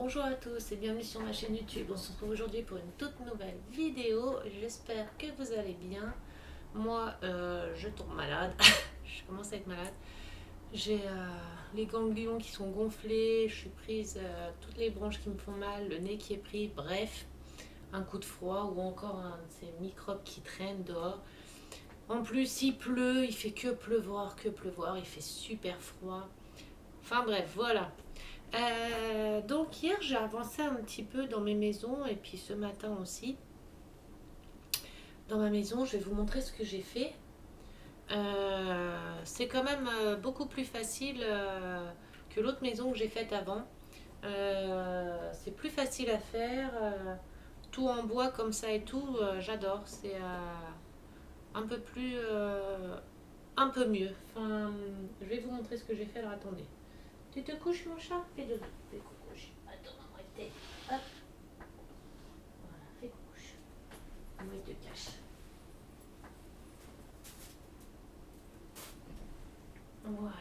Bonjour à tous et bienvenue sur ma chaîne YouTube. On se retrouve aujourd'hui pour une toute nouvelle vidéo. J'espère que vous allez bien. Moi, je tombe malade. Je commence à être malade. J'ai les ganglions qui sont gonflés. Je suis prise toutes les branches qui me font mal, le nez qui est pris. Bref, un coup de froid ou encore un de ces microbes qui traînent dehors. En plus, il pleut, il fait que pleuvoir, il fait super froid. Enfin bref, voilà. Donc hier j'ai avancé un petit peu dans mes maisons et puis ce matin aussi. Dans ma maison, je vais vous montrer ce que j'ai fait. C'est quand même beaucoup plus facile que l'autre maison que j'ai faite avant. C'est plus facile à faire. Tout en bois comme ça et tout, j'adore. C'est un peu plus... un peu mieux. Enfin, je vais vous montrer ce que j'ai fait. Alors attendez. Tu te couches mon chat? Fais dodo. Fais coucouche. Attends, arrêtez. Hop. Voilà, fais coucouche. Moi, il te cache. Voilà.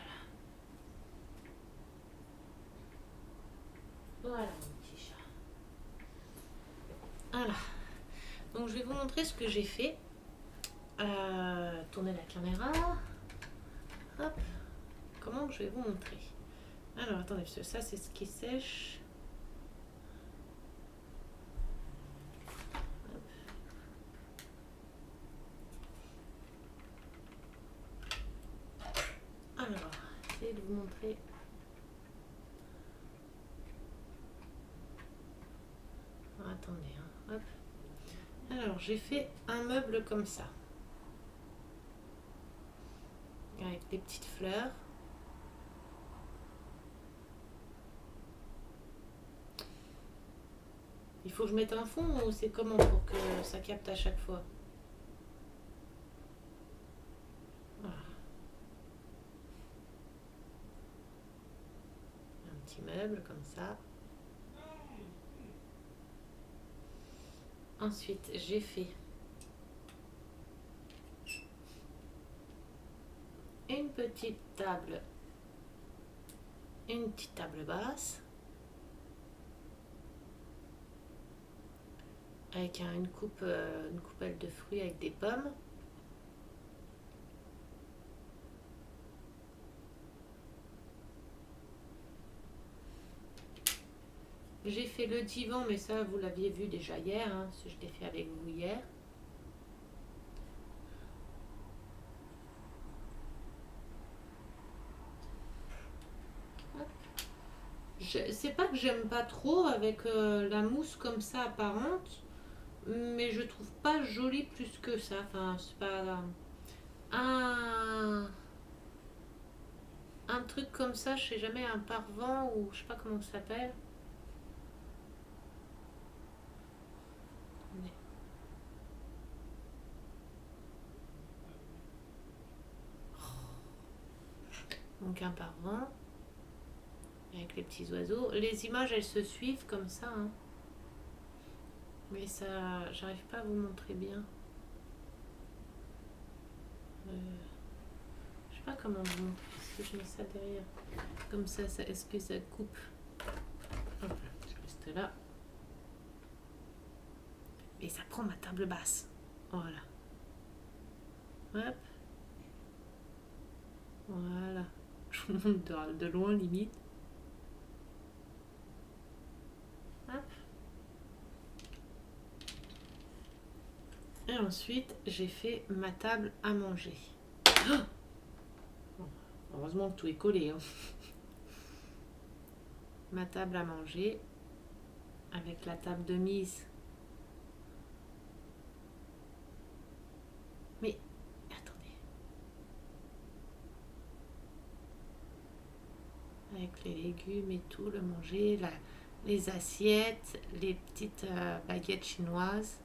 Voilà, mon petit chat. Voilà. Donc, je vais vous montrer ce que j'ai fait. Tournez la caméra. Hop. Comment je vais vous montrer? Alors, attendez, parce que ça, c'est ce qui sèche. Hop. Alors, j'essaie de vous montrer. Attendez, hein. Hop. Alors, j'ai fait un meuble comme ça. Avec des petites fleurs. Il faut que je mette un fond ou c'est comment pour que ça capte à chaque fois? Voilà. Un petit meuble comme ça. Ensuite, j'ai fait une petite table basse avec une coupelle de fruits avec des pommes. J'ai fait le divan, mais ça vous l'aviez vu déjà hier, hein, je l'ai fait avec vous hier. C'est pas que j'aime pas trop avec la mousse comme ça apparente, mais je trouve pas joli plus que ça. Enfin, c'est pas un truc comme ça, je sais jamais, un parvent ou je sais pas comment ça s'appelle. Donc un parvent avec les petits oiseaux. Les images elles se suivent comme ça, hein. Mais ça, j'arrive pas à vous montrer bien. Je sais pas comment vous montrer. Est-ce que je mets ça derrière? Comme ça, est-ce que ça coupe? Hop, je reste là. Et ça prend ma table basse. Voilà. Hop. Voilà. Je vous montre de loin limite. Hop. Et ensuite, j'ai fait ma table à manger. Oh, heureusement que tout est collé, hein. Ma table à manger avec la table de mise. Mais attendez. Avec les légumes et tout, le manger, les assiettes, les petites baguettes chinoises.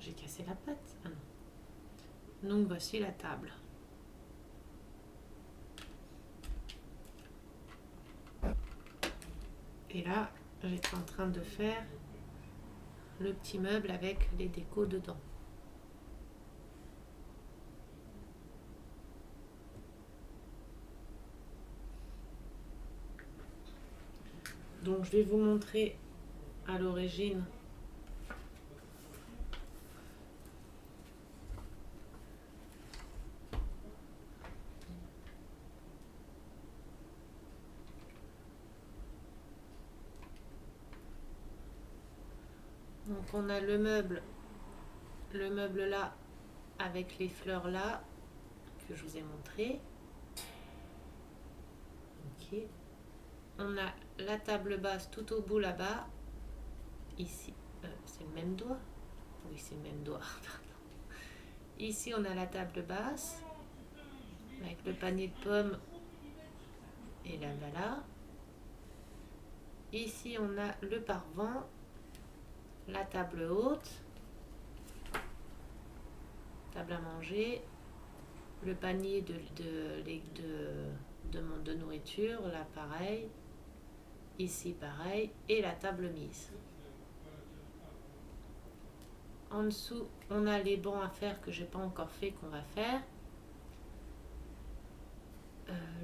J'ai cassé la pâte. Ah non. Donc voici la table. Et là, j'étais en train de faire le petit meuble avec les décos dedans. Donc je vais vous montrer à l'origine donc on a le meuble là avec les fleurs là que je vous ai montré. Ok. On a la table basse tout au bout là-bas. Ici, c'est le même doigt. Oui, c'est le même doigt. Ici, on a la table basse avec le panier de pommes et la bala. Ici, on a le parevent, la table haute, table à manger, le panier de nourriture, là pareil, ici pareil, et la table mise. En dessous, on a les bancs à faire que j'ai pas encore fait, qu'on va faire.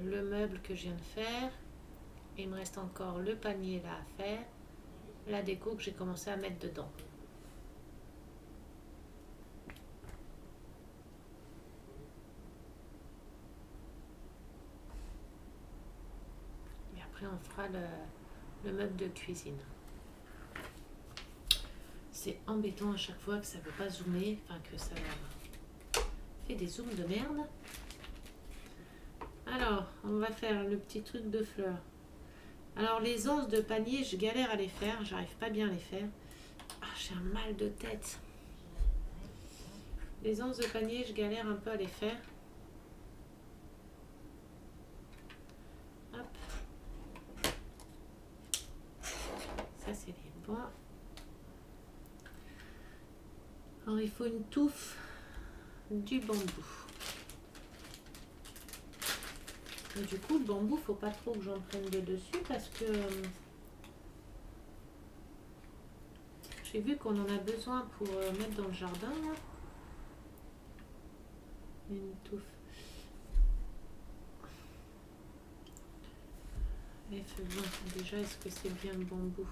Le meuble que je viens de faire. Il me reste encore le panier là à faire. La déco que j'ai commencé à mettre dedans. Et après, on fera le meuble de cuisine. C'est embêtant à chaque fois que ça ne veut pas zoomer, enfin que ça fait des zooms de merde. Alors, on va faire le petit truc de fleurs. Alors, les anses de panier, je galère à les faire, j'arrive pas bien à les faire. Ah, j'ai un mal de tête. Les anses de panier, je galère un peu à les faire. Hop. Ça, c'est les bons. Alors, il faut une touffe du bambou. Et du coup, le bambou, faut pas trop que j'en prenne de dessus parce que j'ai vu qu'on en a besoin pour mettre dans le jardin. Là. Une touffe. Et bon, déjà, est-ce que c'est bien le bambou?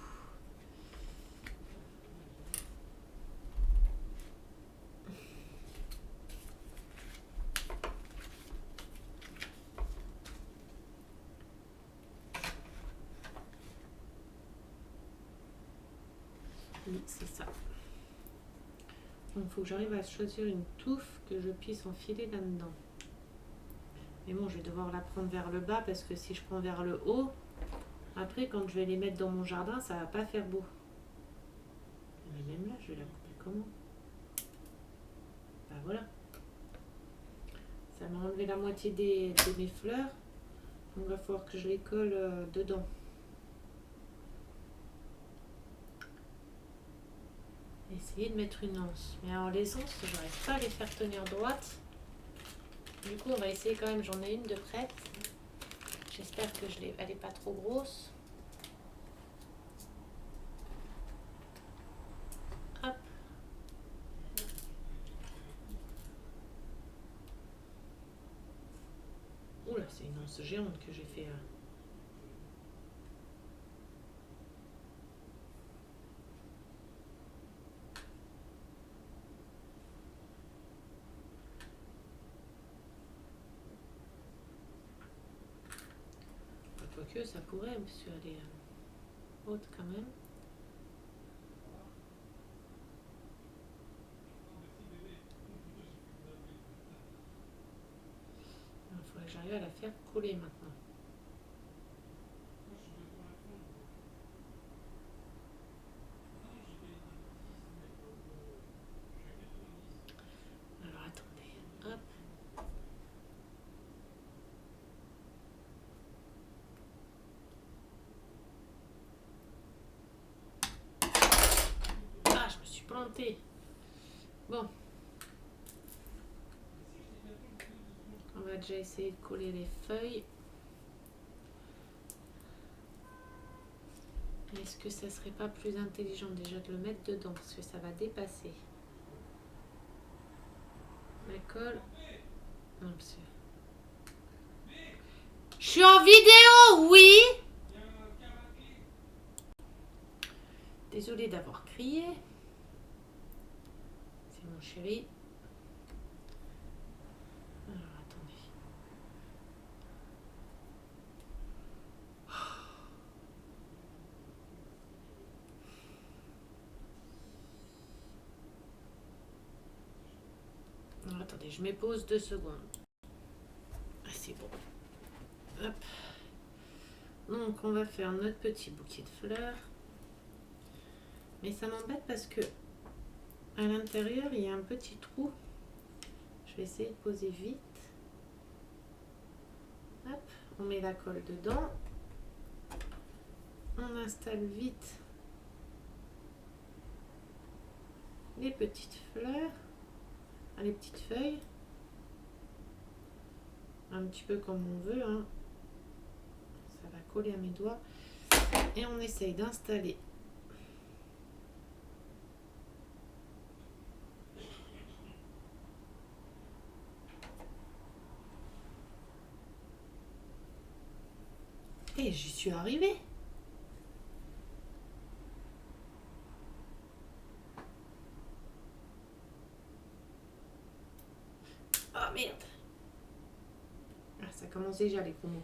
Oui, c'est ça. Donc, il faut que j'arrive à choisir une touffe que je puisse enfiler là-dedans. Mais bon, je vais devoir la prendre vers le bas parce que si je prends vers le haut, après, quand je vais les mettre dans mon jardin, ça va pas faire beau. Mais même là, je vais la couper comment? Bah voilà. Ça m'a enlevé la moitié de mes fleurs. Donc, il va falloir que je les colle dedans. Essayer de mettre une anse. Mais alors, les anses, je n'arrive pas à les faire tenir droite. Du coup, on va essayer quand même. J'en ai une de prête. J'espère que elle n'est pas trop grosse. Hop. Oula, c'est une anse géante que j'ai fait là. Quoique, ça pourrait, parce qu'elle est haute quand même. Il faudrait que j'arrive à la faire coller maintenant. Alors attendez, hop. Ah, je me suis plantée. Bon. On va déjà essayer de coller les feuilles. Est-ce que ça serait pas plus intelligent déjà de le mettre dedans parce que ça va dépasser. La colle. Non, parce que... Je suis en vidéo, oui. Désolée d'avoir crié. C'est mon chéri. Alors, attendez. Alors, attendez, je mets pause 2 secondes. Ah, c'est bon. Hop. Donc, on va faire notre petit bouquet de fleurs. Mais ça m'embête parce que à l'intérieur, il y a un petit trou. Je vais essayer de poser vite. Hop, on met la colle dedans. On installe vite les petites fleurs, les petites feuilles. Un petit peu comme on veut, hein. Ça va coller à mes doigts. Et on essaye d'installer et j'y suis arrivée. Oh merde. Ah, ça commence déjà les promos.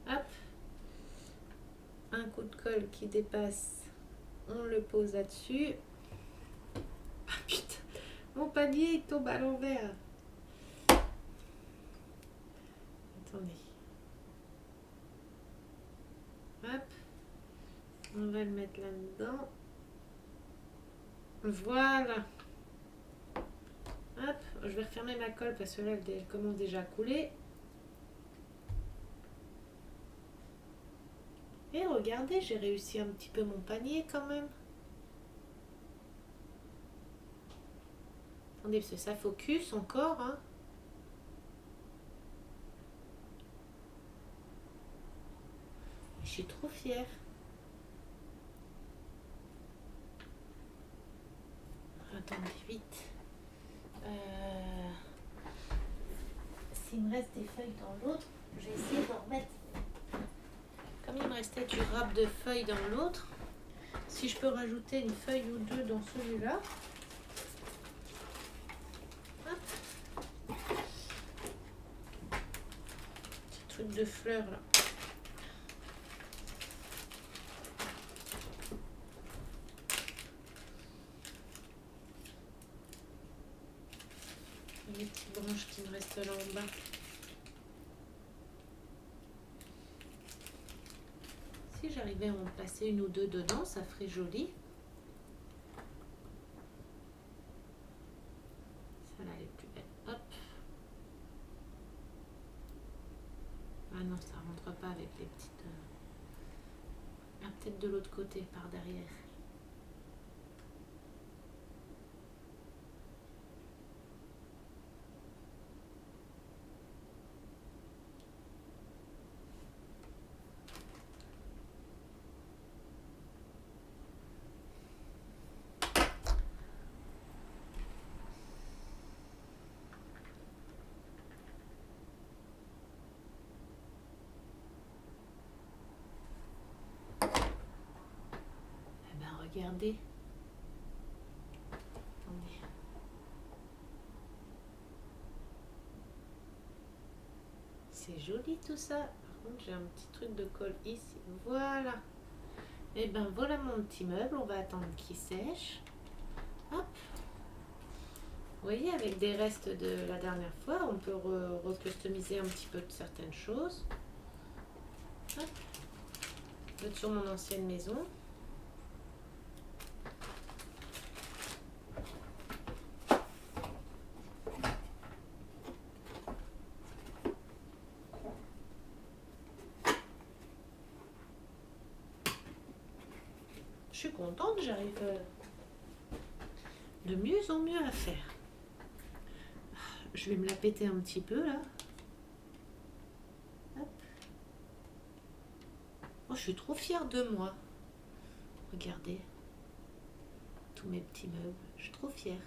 Hop. Un coup de colle qui dépasse. On le pose là-dessus. Ah putain. Mon panier il tombe à l'envers. Attendez. Hop. On va le mettre là-dedans. Voilà. Hop. Je vais refermer ma colle parce que là, elle commence déjà à couler. Et regardez, j'ai réussi un petit peu mon panier quand même. Attendez, parce que ça focus encore, hein. Je suis trop fière. Attendez, vite. S'il me reste des feuilles dans l'autre, je vais essayer d'en remettre. Comme il me restait du râpe de feuilles dans l'autre, si je peux rajouter une feuille ou deux dans celui-là. Petit truc de fleurs là. Les petites branches qui me restent là en bas. Si j'arrivais à en placer une ou deux dedans, ça ferait joli. Celle-là, elle est plus belle. Hop. Ah non, ça rentre pas avec les petites... Ah, peut-être de l'autre côté, par derrière. Eh ben, regardez. Attendez. C'est joli tout ça. Par contre, j'ai un petit truc de colle ici. Voilà. Et ben voilà mon petit meuble. On va attendre qu'il sèche. Hop. Vous voyez, avec des restes de la dernière fois, on peut recustomiser un petit peu de certaines choses. Hop. Je vais sur mon ancienne maison. Je suis contente, j'arrive de mieux en mieux à faire. Je vais me la péter un petit peu là. Hop. Oh, je suis trop fière de moi. Regardez. Tous mes petits meubles. Je suis trop fière.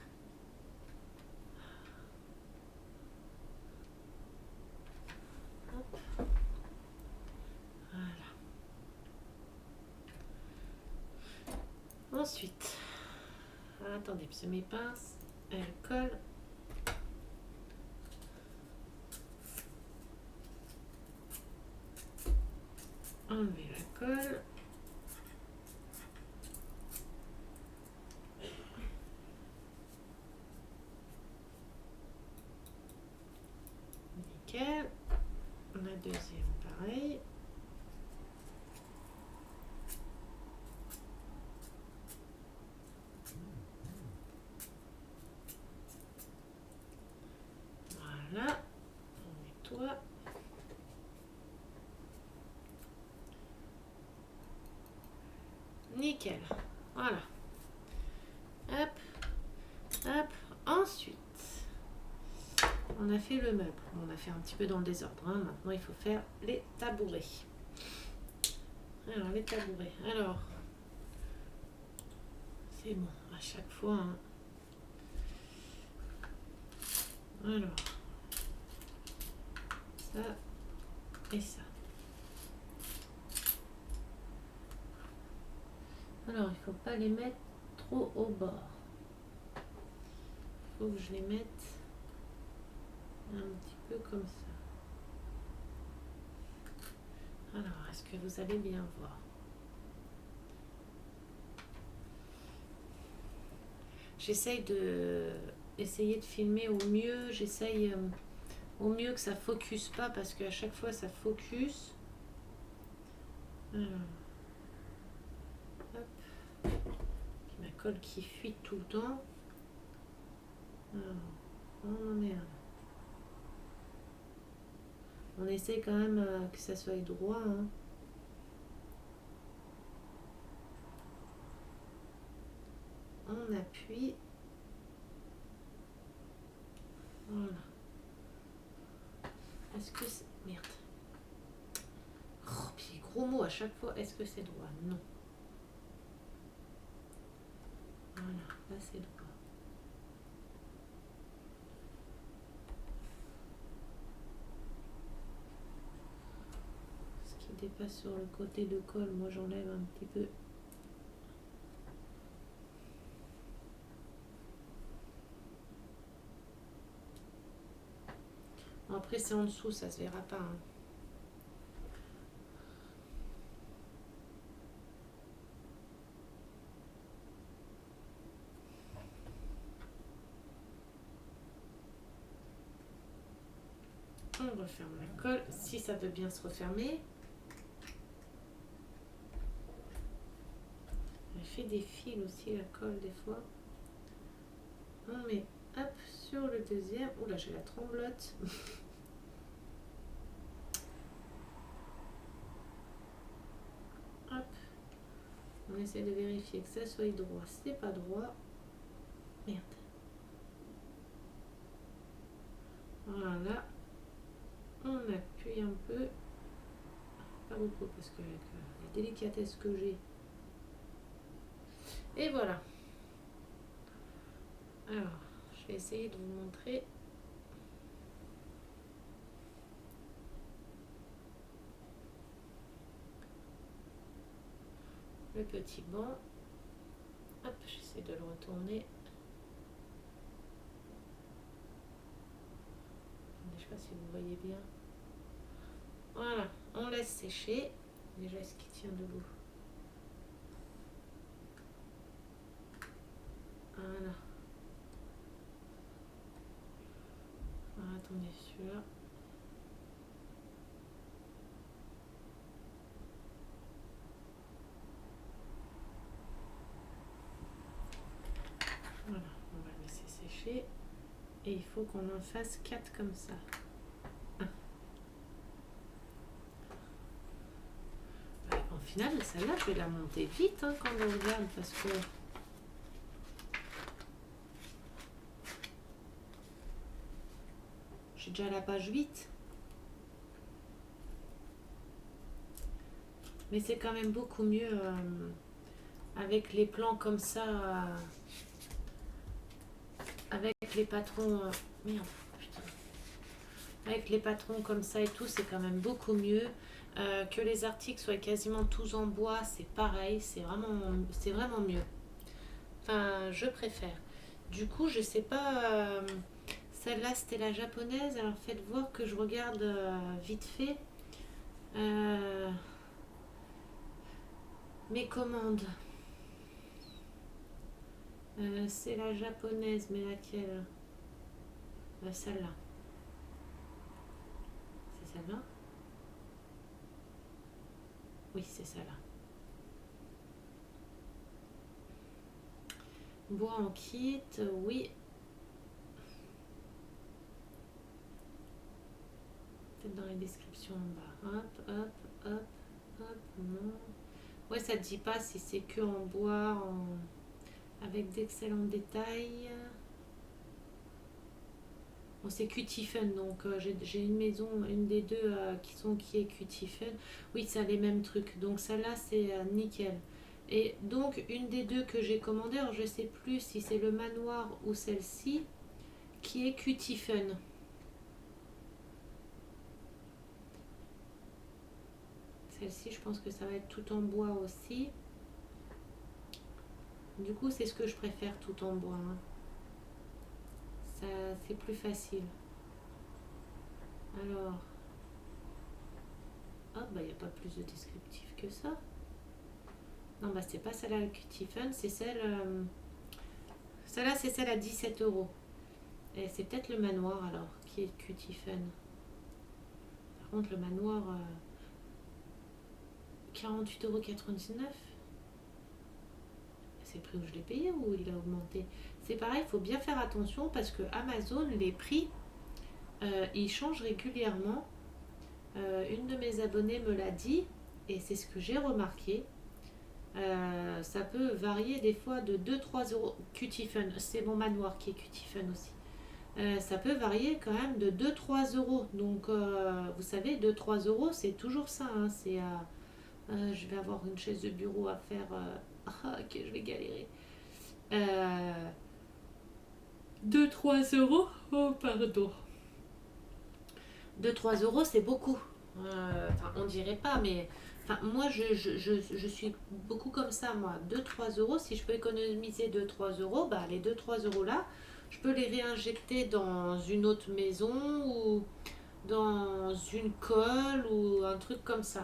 Hop. Voilà. Ensuite, attendez, parce que mes pinces, elles collent. Enlever la colle. Nickel. La deuxième, pareil. Voilà. On nettoie. Nickel. Voilà. Hop. Hop. Ensuite, on a fait le meuble. On a fait un petit peu dans le désordre. Hein. Maintenant, il faut faire les tabourets. Alors, les tabourets. Alors, c'est bon. À chaque fois. Hein. Alors, ça et ça. Alors, il ne faut pas les mettre trop au bord. Il faut que je les mette un petit peu comme ça. Alors, est-ce que vous allez bien voir? J'essaye de filmer au mieux. J'essaye au mieux que ça focus pas parce qu'à chaque fois ça focus. Alors, hop. Puis ma colle qui fuit tout le temps. Alors, on en est un. On essaie quand même que ça soit droit. Hein. On appuie. Voilà. Est-ce que c'est... Merde. Oh, puis gros mot à chaque fois. Est-ce que c'est droit? Non. Voilà, là c'est droit. Ce qui dépasse sur le côté de colle, moi j'enlève un petit peu. Après c'est en dessous, ça se verra pas. Hein. On referme la colle, si ça veut bien se refermer. Elle fait des fils aussi la colle des fois. On met hop sur le deuxième. Oula, j'ai la tremblote. Hop. On essaie de vérifier que ça soit droit. C'est pas droit. Merde. Voilà. On appuie un peu. Pas beaucoup parce que avec la délicatesse que j'ai. Et voilà. Alors, je vais essayer de vous montrer. Le petit banc. Hop, j'essaie de le retourner. Je ne sais pas si vous voyez bien. Voilà, on laisse sécher. Déjà, est-ce qu'il tient debout? Voilà. Alors, attendez, celui-là. Voilà, on va le laisser sécher. Et il faut qu'on en fasse 4 comme ça. Au final, celle-là, je vais la monter vite hein, quand on regarde parce que... J'ai déjà la page 8. Mais c'est quand même beaucoup mieux avec les plans comme ça. Avec les patrons... merde, putain. Avec les patrons comme ça et tout, c'est quand même beaucoup mieux. Que les articles soient quasiment tous en bois, c'est pareil. C'est vraiment mieux. Enfin, je préfère. Du coup, je sais pas. Celle-là, c'était la japonaise. Alors, faites voir que je regarde vite fait euh, mes commandes. C'est la japonaise, mais laquelle? Celle-là. C'est celle-là? Oui, c'est celle-là. Bois en kit, oui. Peut-être dans les descriptions en bas. Hop, hop, hop, hop, non. Ouais, ça ne dit pas si c'est que en bois, avec d'excellents détails. Bon, c'est Cutifen, donc j'ai une maison, une des deux qui est Cutifen. Oui, ça a les mêmes trucs. Donc celle-là, c'est nickel. Et donc, une des deux que j'ai commandé, alors je sais plus si c'est le manoir ou celle-ci, qui est Cutifen. Celle-ci, je pense que ça va être tout en bois aussi. Du coup, c'est ce que je préfère, tout en bois. Hein. Ça, c'est plus facile. Alors, ah bah il n'y a pas plus de descriptif que ça. Non, bah c'est pas celle-là, Cutifen, c'est celle... celle-là, c'est celle à 17 €. Et c'est peut-être le manoir alors, qui est Cutifen. Par contre, le manoir, 48,99 €. C'est le prix où je l'ai payé ou il a augmenté? C'est pareil, il faut bien faire attention parce que Amazon, les prix, ils changent régulièrement. Une de mes abonnées me l'a dit et c'est ce que j'ai remarqué. Ça peut varier des fois de 2-3 €. Cutifen, c'est mon manoir qui est Cutifen aussi. Ça peut varier quand même de 2-3 €. Donc, vous savez, 2-3 €, c'est toujours ça. Hein. Je vais avoir une chaise de bureau à faire. Ok, je vais galérer. 2-3 €. Oh, pardon. 2-3 €, c'est beaucoup. Enfin, on dirait pas, mais enfin, moi, je suis beaucoup comme ça, moi. 2-3 €, si je peux économiser 2-3 €, bah, les 2-3 € là, je peux les réinjecter dans une autre maison ou dans une colle ou un truc comme ça.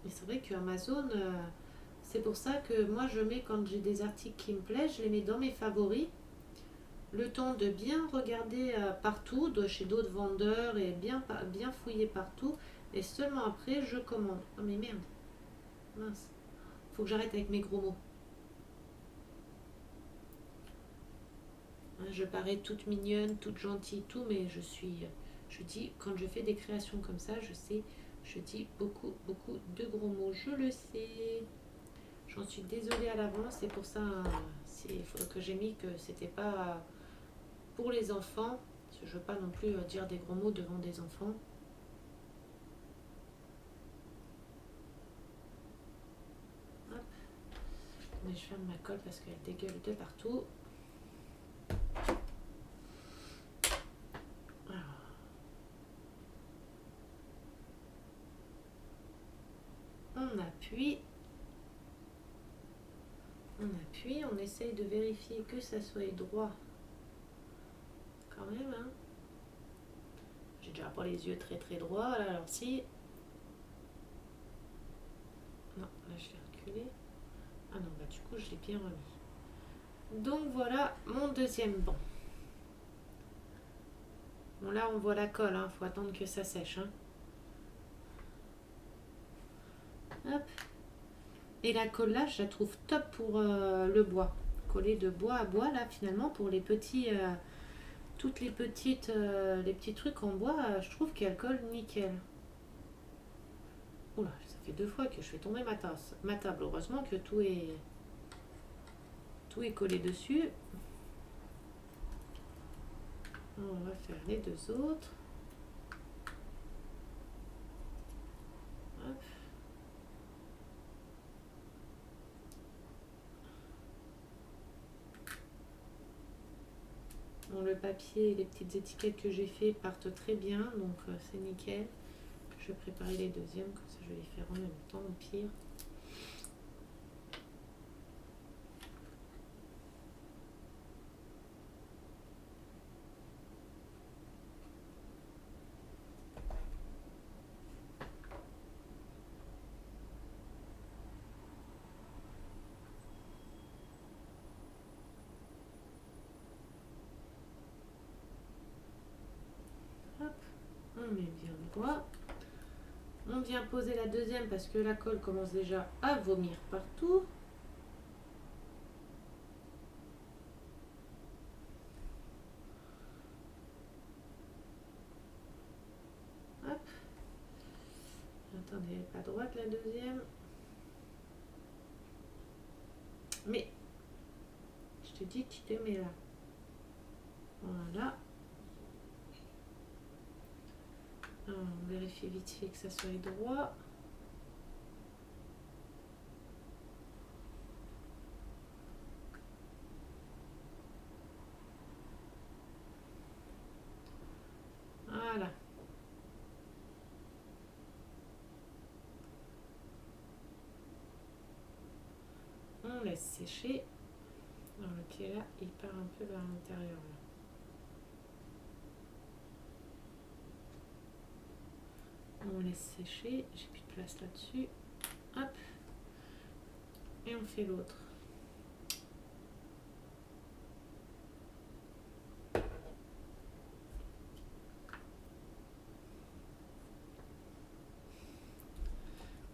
Mais c'est vrai que Amazon, c'est pour ça que moi, je mets, quand j'ai des articles qui me plaisent, je les mets dans mes favoris. Le temps de bien regarder partout, chez d'autres vendeurs et bien fouiller partout. Et seulement après, je commande. Oh mais merde, mince. Faut que j'arrête avec mes gros mots. Hein, je parais toute mignonne, toute gentille, tout, mais je dis, quand je fais des créations comme ça, je dis beaucoup, beaucoup de gros mots. Je le sais. J'en suis désolée à l'avance. C'est pour ça que j'ai mis que c'était pas pour les enfants. Parce que je veux pas non plus dire des gros mots devant des enfants. Hop. Mais je ferme ma colle parce qu'elle dégueule de partout. Alors. On appuie. On essaye de vérifier que ça soit droit. Quand même, hein. J'ai déjà pas les yeux très très droits, là, alors si... Non, là je vais reculer. Ah non, bah du coup je l'ai bien remis. Donc voilà mon deuxième banc. Bon là on voit la colle, hein. Faut attendre que ça sèche. Hein. Hop. Et la colle là, je la trouve top pour le bois. Coller de bois à bois là finalement pour les petits... toutes les petits trucs en bois, je trouve qu'elle colle nickel. Oula, ça fait 2 fois que je fais tomber ma table. Heureusement que tout est collé dessus. On va faire les deux autres. Hop. Bon, le papier et les petites étiquettes que j'ai fait partent très bien, donc c'est nickel. Je vais préparer les deuxièmes, comme ça je vais les faire en même temps, au pire. fois. On vient poser la deuxième parce que la colle commence déjà à vomir partout. Hop. Attendez, elle n'est pas droite la deuxième. Mais, je te dis, tu te mets là. Voilà. Alors, on vérifie vite fait que ça soit droit. Voilà. On laisse sécher. Alors, le pied là, il part un peu vers l'intérieur là. On laisse sécher, j'ai plus de place là-dessus. Hop. Et on fait l'autre.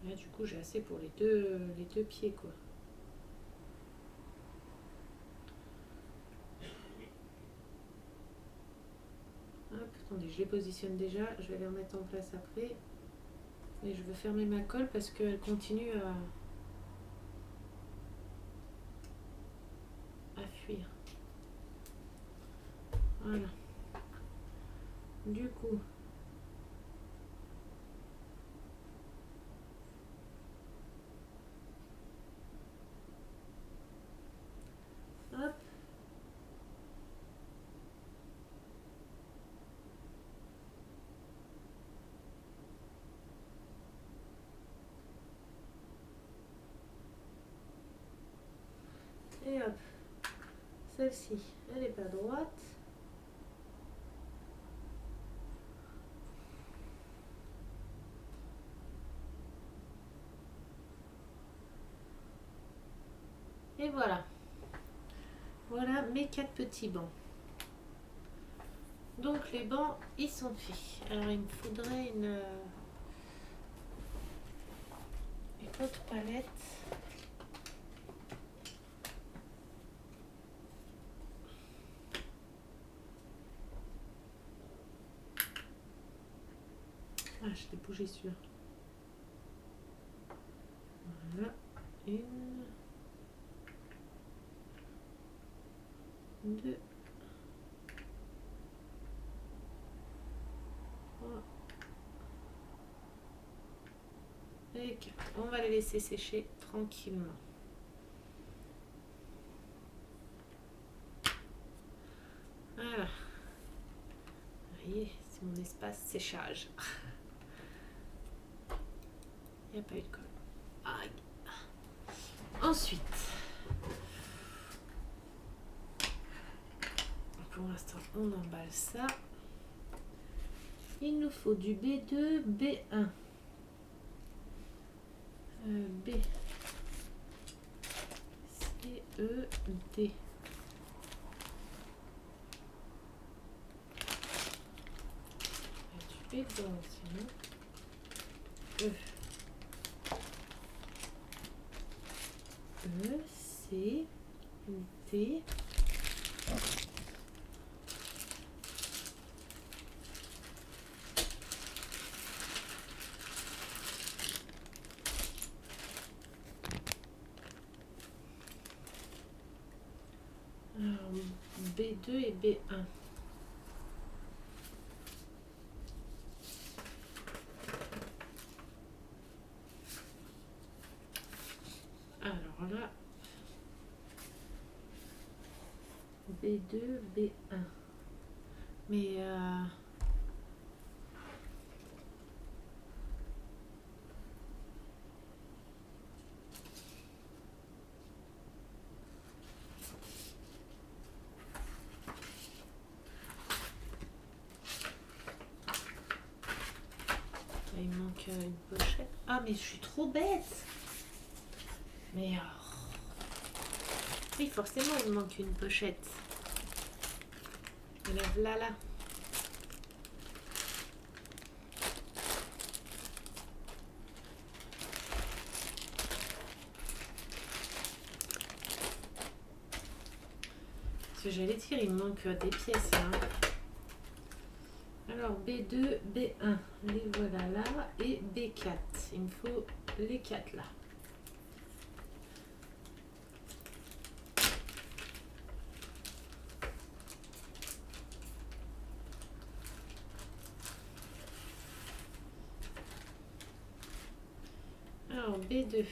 Là, du coup, j'ai assez pour les deux pieds, quoi. Hop, attendez, je les positionne déjà. Je vais les remettre en place après. Et je veux fermer ma colle parce qu'elle continue à fuir. Voilà. Du coup, hop. Et hop. Celle-ci, elle n'est pas droite. Et voilà. Voilà mes 4 petits bancs. Donc les bancs, ils sont faits. Alors il me faudrait une autre palette. Ah, je l'ai bougé celui-là. Voilà. Une. Deux. Trois. Et 4. On va les laisser sécher tranquillement. Voilà. Vous voyez, c'est mon espace séchage. Il n'y a pas eu de colle. Aïe. Ensuite, pour l'instant, on emballe ça. Il nous faut du B2, B1. B, C, E, D. Du B dedans, sinon. E. E, C, D. Alors, B2 et B1. Alors là, B2, B1. Mais il me manque une pochette. Ah, mais je suis trop bête. Mais oui, forcément, il me manque une pochette. Et la voilà là. que j'allais dire, il me manque des pièces. Hein. Alors B2, B1, les voilà là. Et B4. Il me faut les 4 là. Alors B2.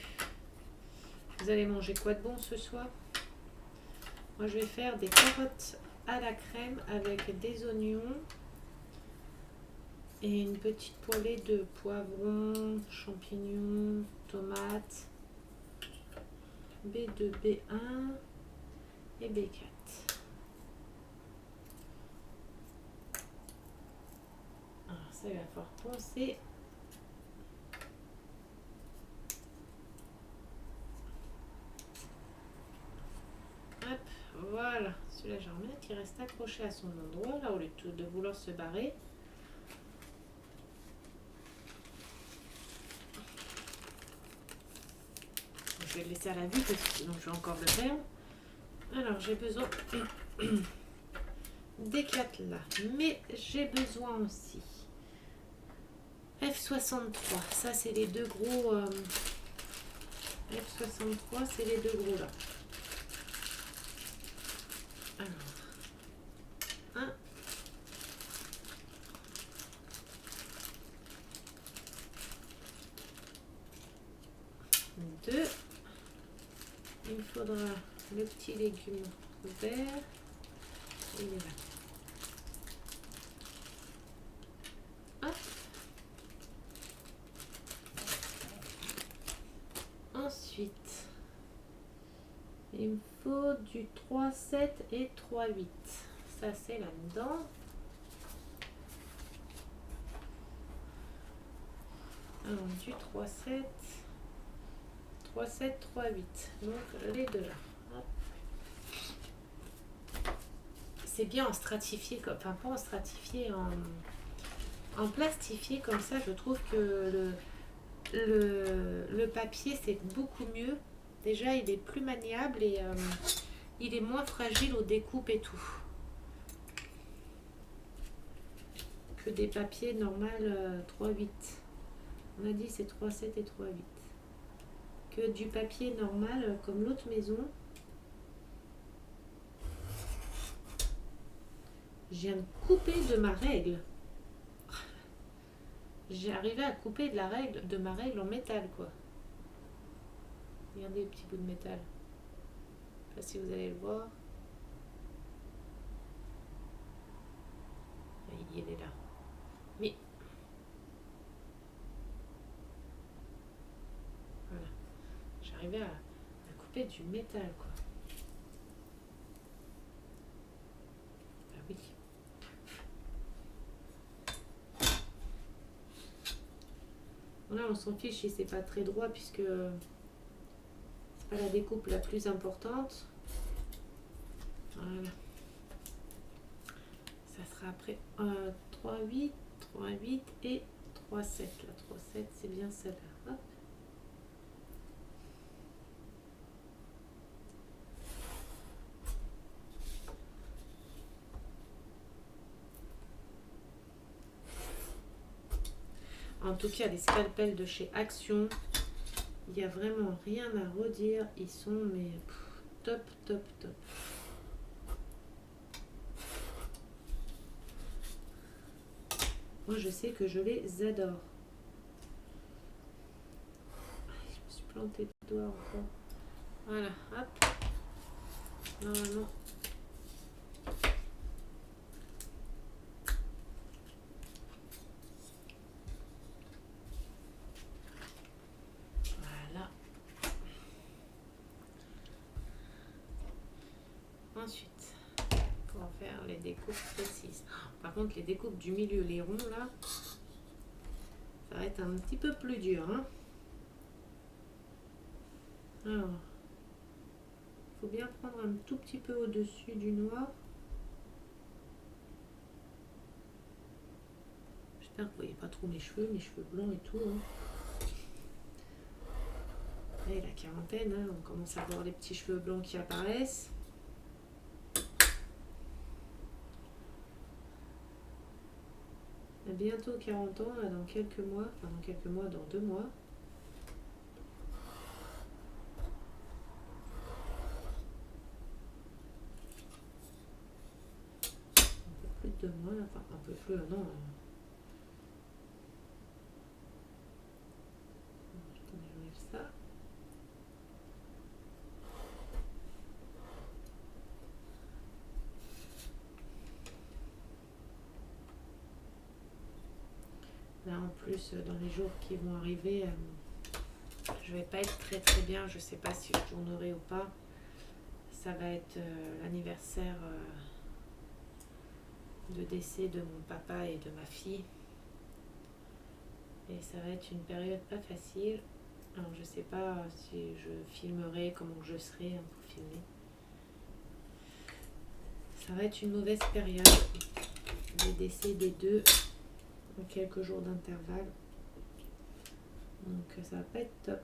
Vous allez manger quoi de bon ce soir? Moi je vais faire des carottes à la crème avec des oignons et une petite poêlée de poivrons, champignons, tomates. B2, B1 et B4. Alors ça il va falloir penser. Hop, voilà. Celui-là j'ai remis qui reste accroché à son endroit là au lieu de vouloir se barrer. Je vais le laisser à la vue parce que sinon je vais encore le perdre. Alors j'ai besoin des 4 là, mais j'ai besoin aussi F63. Ça c'est les deux gros. F63 c'est les deux gros là. Alors 1. Deux. Il me faudra le petit légume vert. Il est là. Hop. Ensuite, il me faut du 3, 7 et 3, 8. Ça, c'est là-dedans. Alors, du 3, 7, 3, 7, 3, 8. Donc, les deux là. Hop. C'est bien en stratifié, enfin pas en stratifié, en plastifié comme ça. Je trouve que le papier c'est beaucoup mieux. Déjà il est plus maniable et il est moins fragile aux découpes et tout que des papiers normal 3-8. On a dit c'est 3-7 et 3-8 que du papier normal comme l'autre maison. Je viens de couper de ma règle. J'ai arrivé à couper de ma règle en métal quoi. Regardez les petits bouts de métal. Je sais pas si vous allez le voir. Il est là. Mais voilà. J'arrivais à couper du métal quoi. Ah oui. Là on s'en fiche si c'est pas très droit puisque c'est pas la découpe la plus importante. Voilà. Ça sera après 3-8, 3-8 et 3-7. La 3-7 c'est bien celle-là. Hop. En tout cas, les scalpels de chez Action, il n'y a vraiment rien à redire. Ils sont mais top, top, top. Moi, je sais que je les adore. Je me suis plantée le doigt encore. Voilà, hop. Normalement. Ensuite, pour faire les découpes précises. Par contre, les découpes du milieu, les ronds là, ça va être un petit peu plus dur. Hein. Alors, il faut bien prendre un tout petit peu au-dessus du noir. J'espère que vous voyez pas trop mes cheveux blancs et tout. Hein. Et la quarantaine, hein, on commence à voir les petits cheveux blancs qui apparaissent. Bientôt 40 ans, là, dans quelques mois, enfin dans quelques mois, dans 2 mois. Un peu plus de 2 mois, là, enfin un peu plus, non. Attendez, j'enlève ça. Là en plus, dans les jours qui vont arriver, je vais pas être très très bien, je sais pas si je tournerai ou pas. Ça va être l'anniversaire de décès de mon papa et de ma fille. Et ça va être une période pas facile. Alors je sais pas si je filmerai, comment je serai pour filmer. Ça va être une mauvaise période. Des décès des deux en quelques jours d'intervalle. Donc ça va pas être top.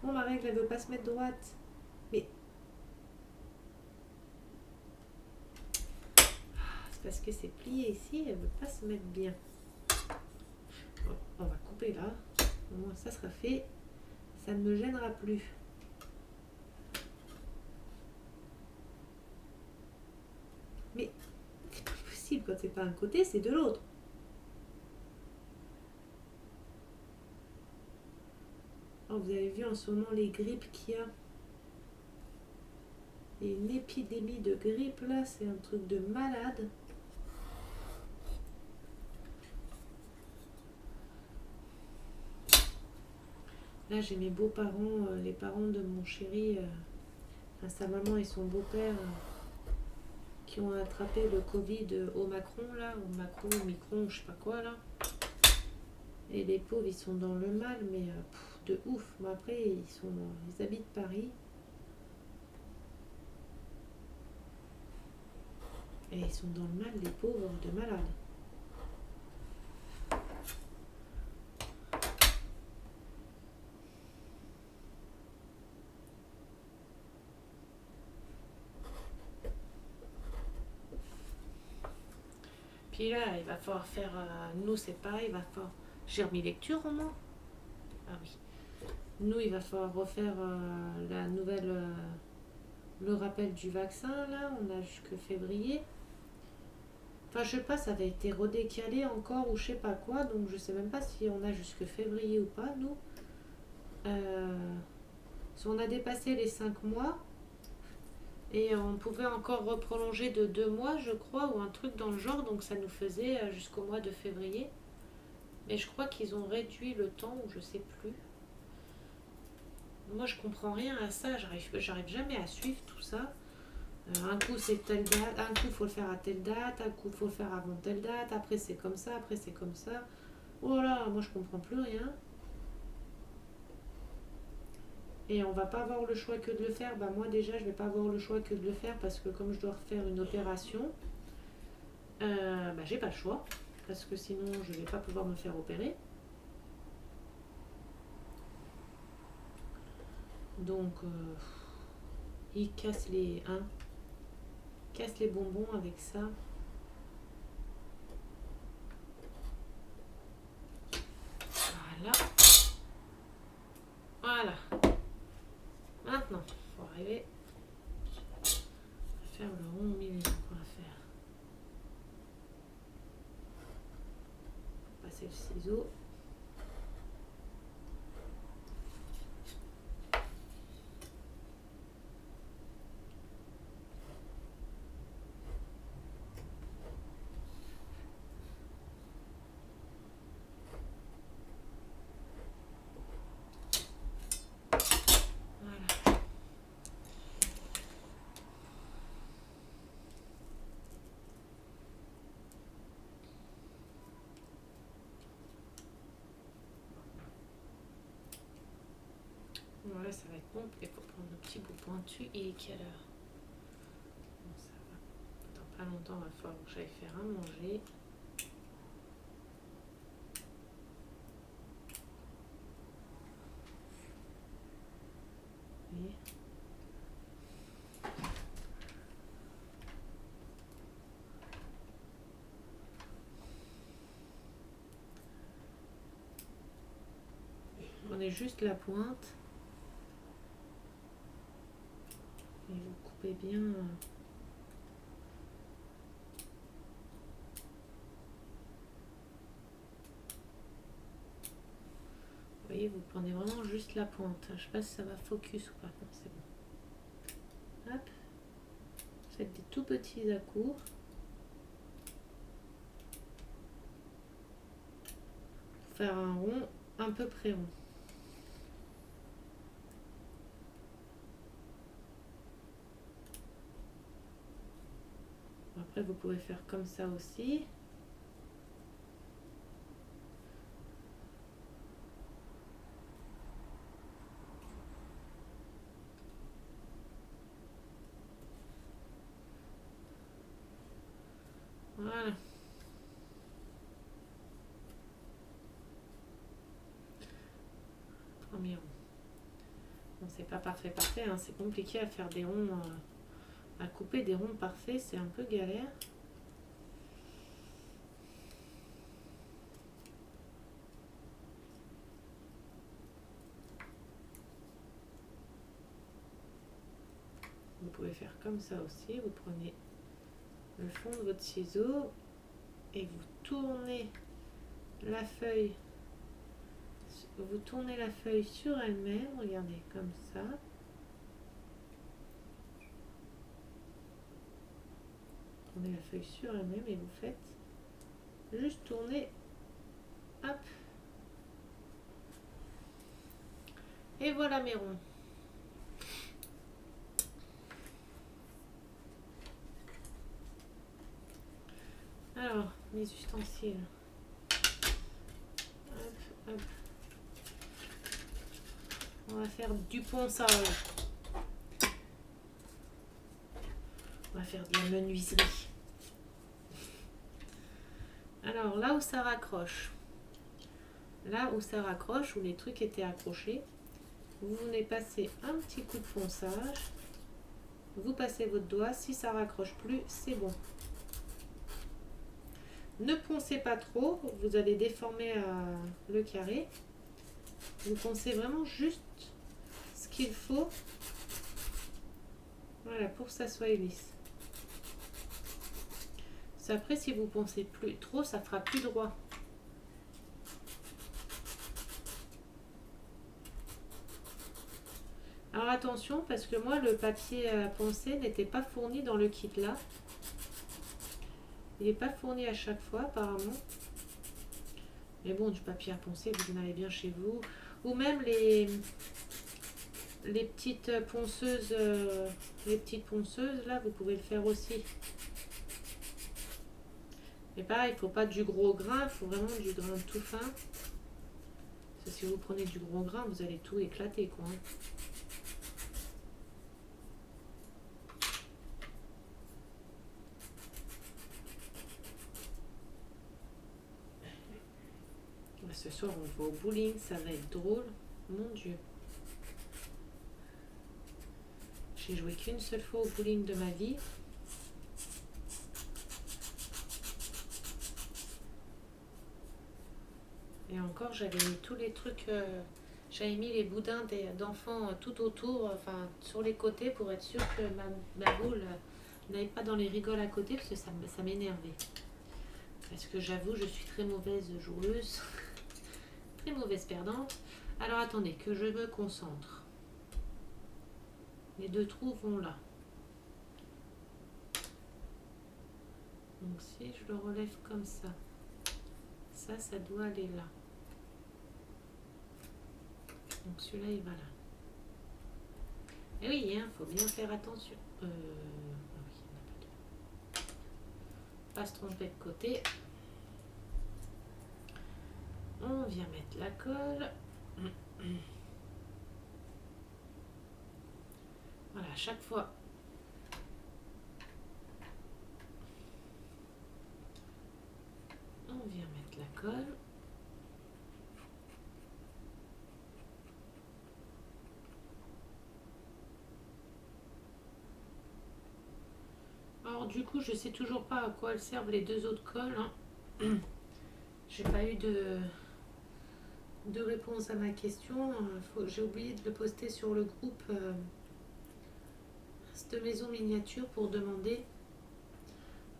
Bon, ma règle, elle veut pas se mettre droite. Mais c'est parce que c'est plié ici, elle veut pas se mettre bien. Bon, on va couper là. Au moins ça sera fait. Ça ne me gênera plus. Mais c'est pas possible, quand c'est pas un côté, c'est de l'autre. Oh, vous avez vu en ce moment les grippes qu'il y a. Il y a une épidémie de grippe là, c'est un truc de malade. Là j'ai mes beaux-parents, les parents de mon chéri, sa maman et son beau-père, qui ont attrapé le Covid au Macron là, au Macron, au Micron, je sais pas quoi là. Et les pauvres ils sont dans le mal, mais de ouf. Mais après ils habitent Paris. Et ils sont dans le mal, les pauvres, de malades. Puis là, il va falloir faire... nous, c'est pareil, il va falloir... J'ai remis lecture au moins. Ah oui. Nous, il va falloir refaire la nouvelle... le rappel du vaccin, là. On a jusque février. Enfin, je sais pas, ça avait été redécalé encore ou je sais pas quoi. Donc, je sais même pas si on a jusque février ou pas, nous. Si on a dépassé les 5 mois... Et on pouvait encore reprolonger de 2 mois, je crois, ou un truc dans le genre. Donc ça nous faisait jusqu'au mois de février. Mais je crois qu'ils ont réduit le temps, ou je sais plus. Moi, je comprends rien à ça. J'arrive jamais à suivre tout ça. Un coup, c'est telle date. Un coup, il faut le faire à telle date. Un coup, il faut le faire avant telle date. Après, c'est comme ça. Après, c'est comme ça. Oh là, moi, je comprends plus rien. Et on va pas avoir le choix que de le faire. Bah moi déjà je vais pas avoir le choix que de le faire parce que comme je dois refaire une opération, bah j'ai pas le choix. Parce que sinon je vais pas pouvoir me faire opérer. Donc il casse les casse les bonbons avec ça. Voilà. Voilà. Maintenant, il faut arriver à faire le rond au milieu qu'on va faire. Passer le ciseau. Voilà, ça va être bon. Et pour prendre le petit bout pointu, il est quelle heure? Bon, ça va. Dans pas longtemps, il va falloir que j'aille faire à manger. voyez. Prenez juste la pointe et vous coupez bien. Vous voyez, vous prenez vraiment juste la pointe. Je ne sais pas si ça va focus ou pas. Non, c'est bon. Hop. Faites des tout petits à-coups. Pour faire un rond à peu près rond. Après, vous pouvez faire comme ça aussi. Voilà. Premier rond. Bon, c'est pas parfait, hein. C'est compliqué à faire des ronds, à couper des ronds parfaits, c'est un peu galère. Vous pouvez faire comme ça aussi. Vous prenez le fond de votre ciseau et vous tournez la feuille. Vous tournez la feuille sur elle-même. Regardez, comme ça. Tournez la feuille sur elle-même et vous faites juste tourner. Hop. Et voilà mes ronds. Alors, mes ustensiles. Hop, hop. On va faire du ponçage. On va faire de la menuiserie. Alors, là où ça raccroche, où les trucs étaient accrochés, vous venez passer un petit coup de ponçage. Vous passez votre doigt. Si ça raccroche plus, c'est bon. Ne poncez pas trop, vous allez déformer le carré. Vous poncez vraiment juste ce qu'il faut. Voilà, pour que ça soit lisse. Après, si vous poncez plus trop, ça fera plus droit. Alors attention, parce que moi, le papier à poncer n'était pas fourni dans le kit là. Il n'est pas fourni à chaque fois, apparemment. Mais bon, du papier à poncer, vous en avez bien chez vous. Ou même les petites ponceuses, là, vous pouvez le faire aussi. Mais pareil, il ne faut pas du gros grain, il faut vraiment du grain tout fin. Parce que si vous prenez du gros grain, vous allez tout éclater, quoi. Ce soir, on va au bowling, ça va être drôle. Mon Dieu. J'ai joué qu'une seule fois au bowling de ma vie. Et encore, j'avais mis tous les trucs, j'avais mis les boudins d'enfants tout autour, enfin sur les côtés pour être sûr que ma boule n'aille pas dans les rigoles à côté parce que ça m'énervait. Parce que j'avoue, je suis très mauvaise joueuse, très mauvaise perdante. Alors attendez, que je me concentre. Les deux trous vont là. Donc si je le relève comme ça, ça doit aller là. Donc celui-là, il va là. Et oui, il faut bien faire attention. Oui, pas se tromper de côté. On vient mettre la colle. Voilà, à chaque fois. On vient mettre la colle. Alors du coup, je sais toujours pas à quoi elles servent les deux autres cols. Hein. J'ai pas eu de réponse à ma question. J'ai oublié de le poster sur le groupe cette maison miniature pour demander.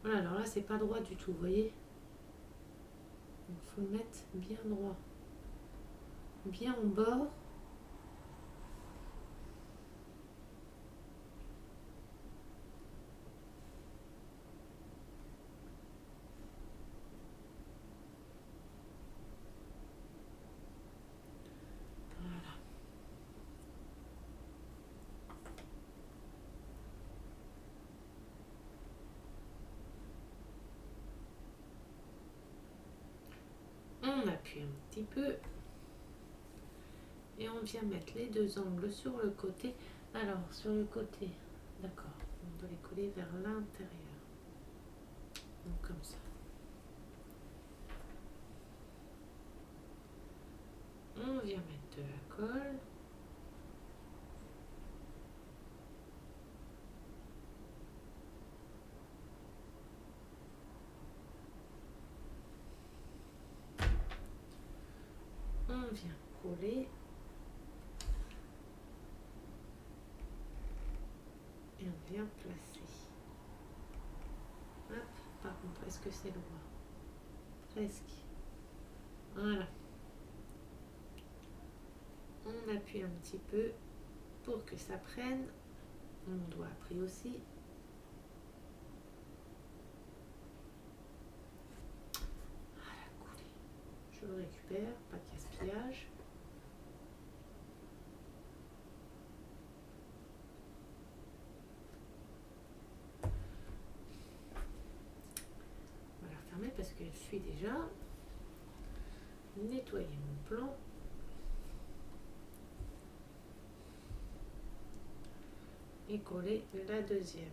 Voilà, alors là, c'est pas droit du tout, vous voyez. Il faut le mettre bien droit. Bien au bord. On appuie un petit peu et on vient mettre les deux angles sur le côté. Alors, sur le côté, d'accord, on doit les coller vers l'intérieur. Donc, comme ça. On vient mettre de la colle. On vient coller. Et on vient placer. Hop, par contre, est-ce que c'est droit? Presque. Voilà. On appuie un petit peu pour que ça prenne. On doit appuyer aussi. Voilà, couler. Je le récupère, pas de gaspillage. On va la fermer parce que je suis déjà. Nettoyer mon plan. Et coller la deuxième.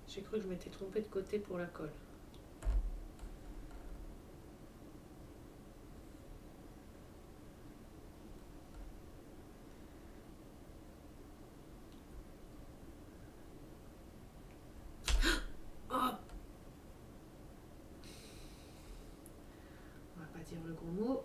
J'ai cru que je m'étais trompée de côté pour la colle. Oh, on va pas dire le gros mot.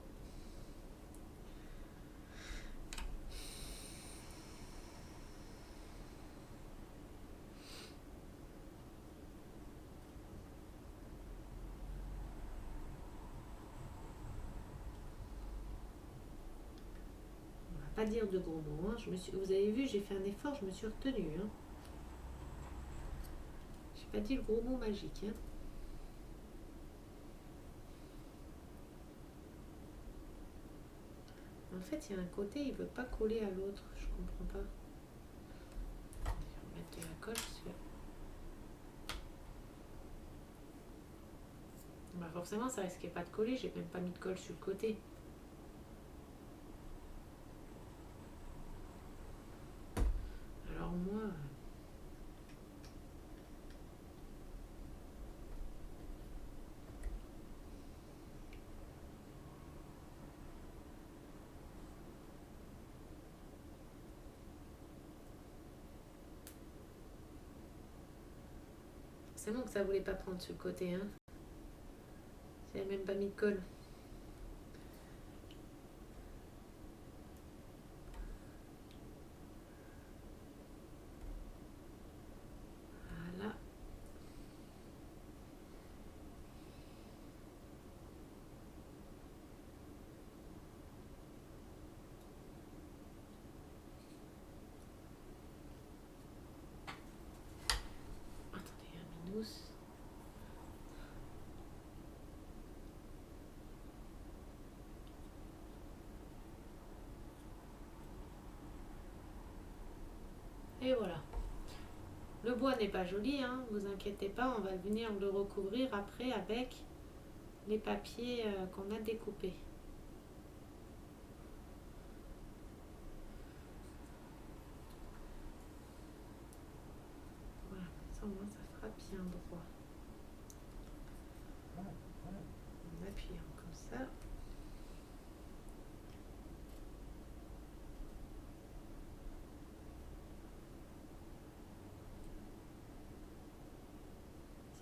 Pas dire de gros mots. Hein. Vous avez vu, j'ai fait un effort, je me suis retenue. Hein. J'ai pas dit le gros mot magique. Hein. En fait, il y a un côté, il veut pas coller à l'autre. Je comprends pas. Je vais mettre de la colle sur. Bah forcément, ça risquait pas de coller. J'ai même pas mis de colle sur le côté. Alors moi. C'est bon que ça voulait pas prendre sur le côté. Hein. J'avais même pas mis de colle. Voilà. Attendez, un minus. Et voilà. Le bois n'est pas joli, hein, vous inquiétez pas, on va venir le recouvrir après avec les papiers qu'on a découpés. Voilà, ça au moins ça fera bien droit. En appuyant comme ça.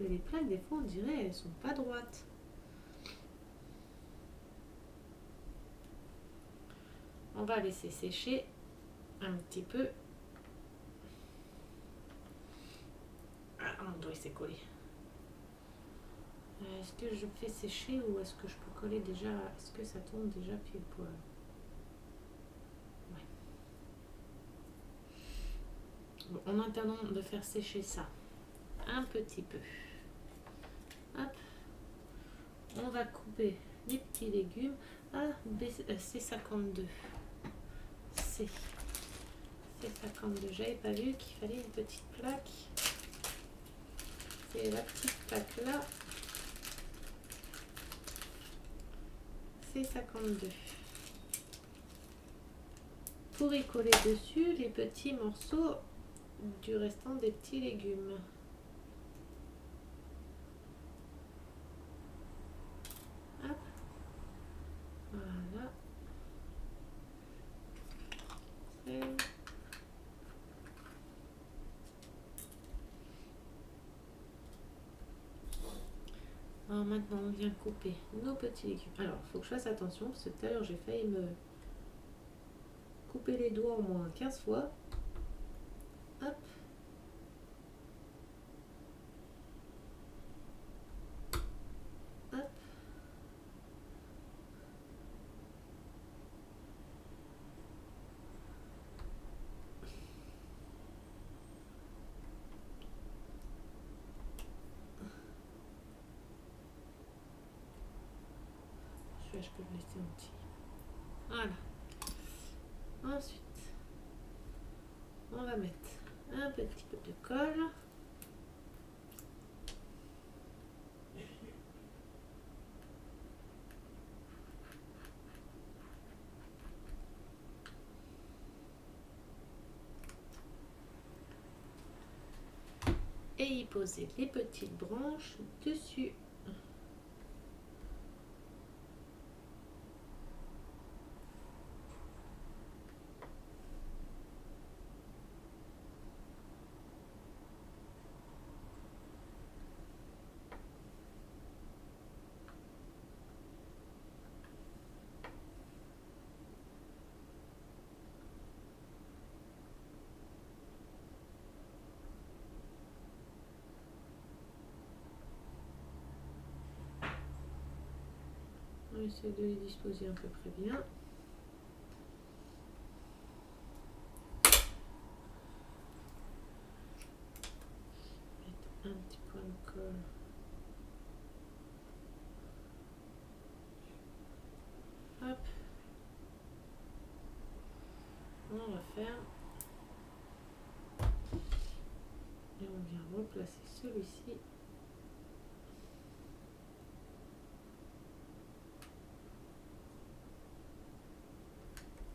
que les plaques, des fois, on dirait, elles sont pas droites. On va laisser sécher un petit peu. Ah, mon doigt s'est collé. Est-ce que je fais sécher ou est-ce que je peux coller déjà? Est-ce que ça tombe déjà pile poil? Ouais. Bon, en attendant de faire sécher ça un petit peu, hop, on va couper les petits légumes. Ah, C52. C52. J'avais pas vu qu'il fallait une petite plaque. C'est la petite plaque là. C52. Pour y coller dessus les petits morceaux du restant des petits légumes. Hop. Voilà. Alors maintenant on vient couper nos petits légumes. Alors il faut que je fasse attention parce que tout à l'heure j'ai failli me couper les doigts au moins 15 fois. Hop. Hop. Je peux le laisser en petit. Voilà. Ensuite, on va mettre un petit peu de colle. Et y poser les petites branches dessus. On essaie de les disposer à peu près bien. Mettre un petit point de colle. Hop. On referme. Et on vient replacer celui-ci.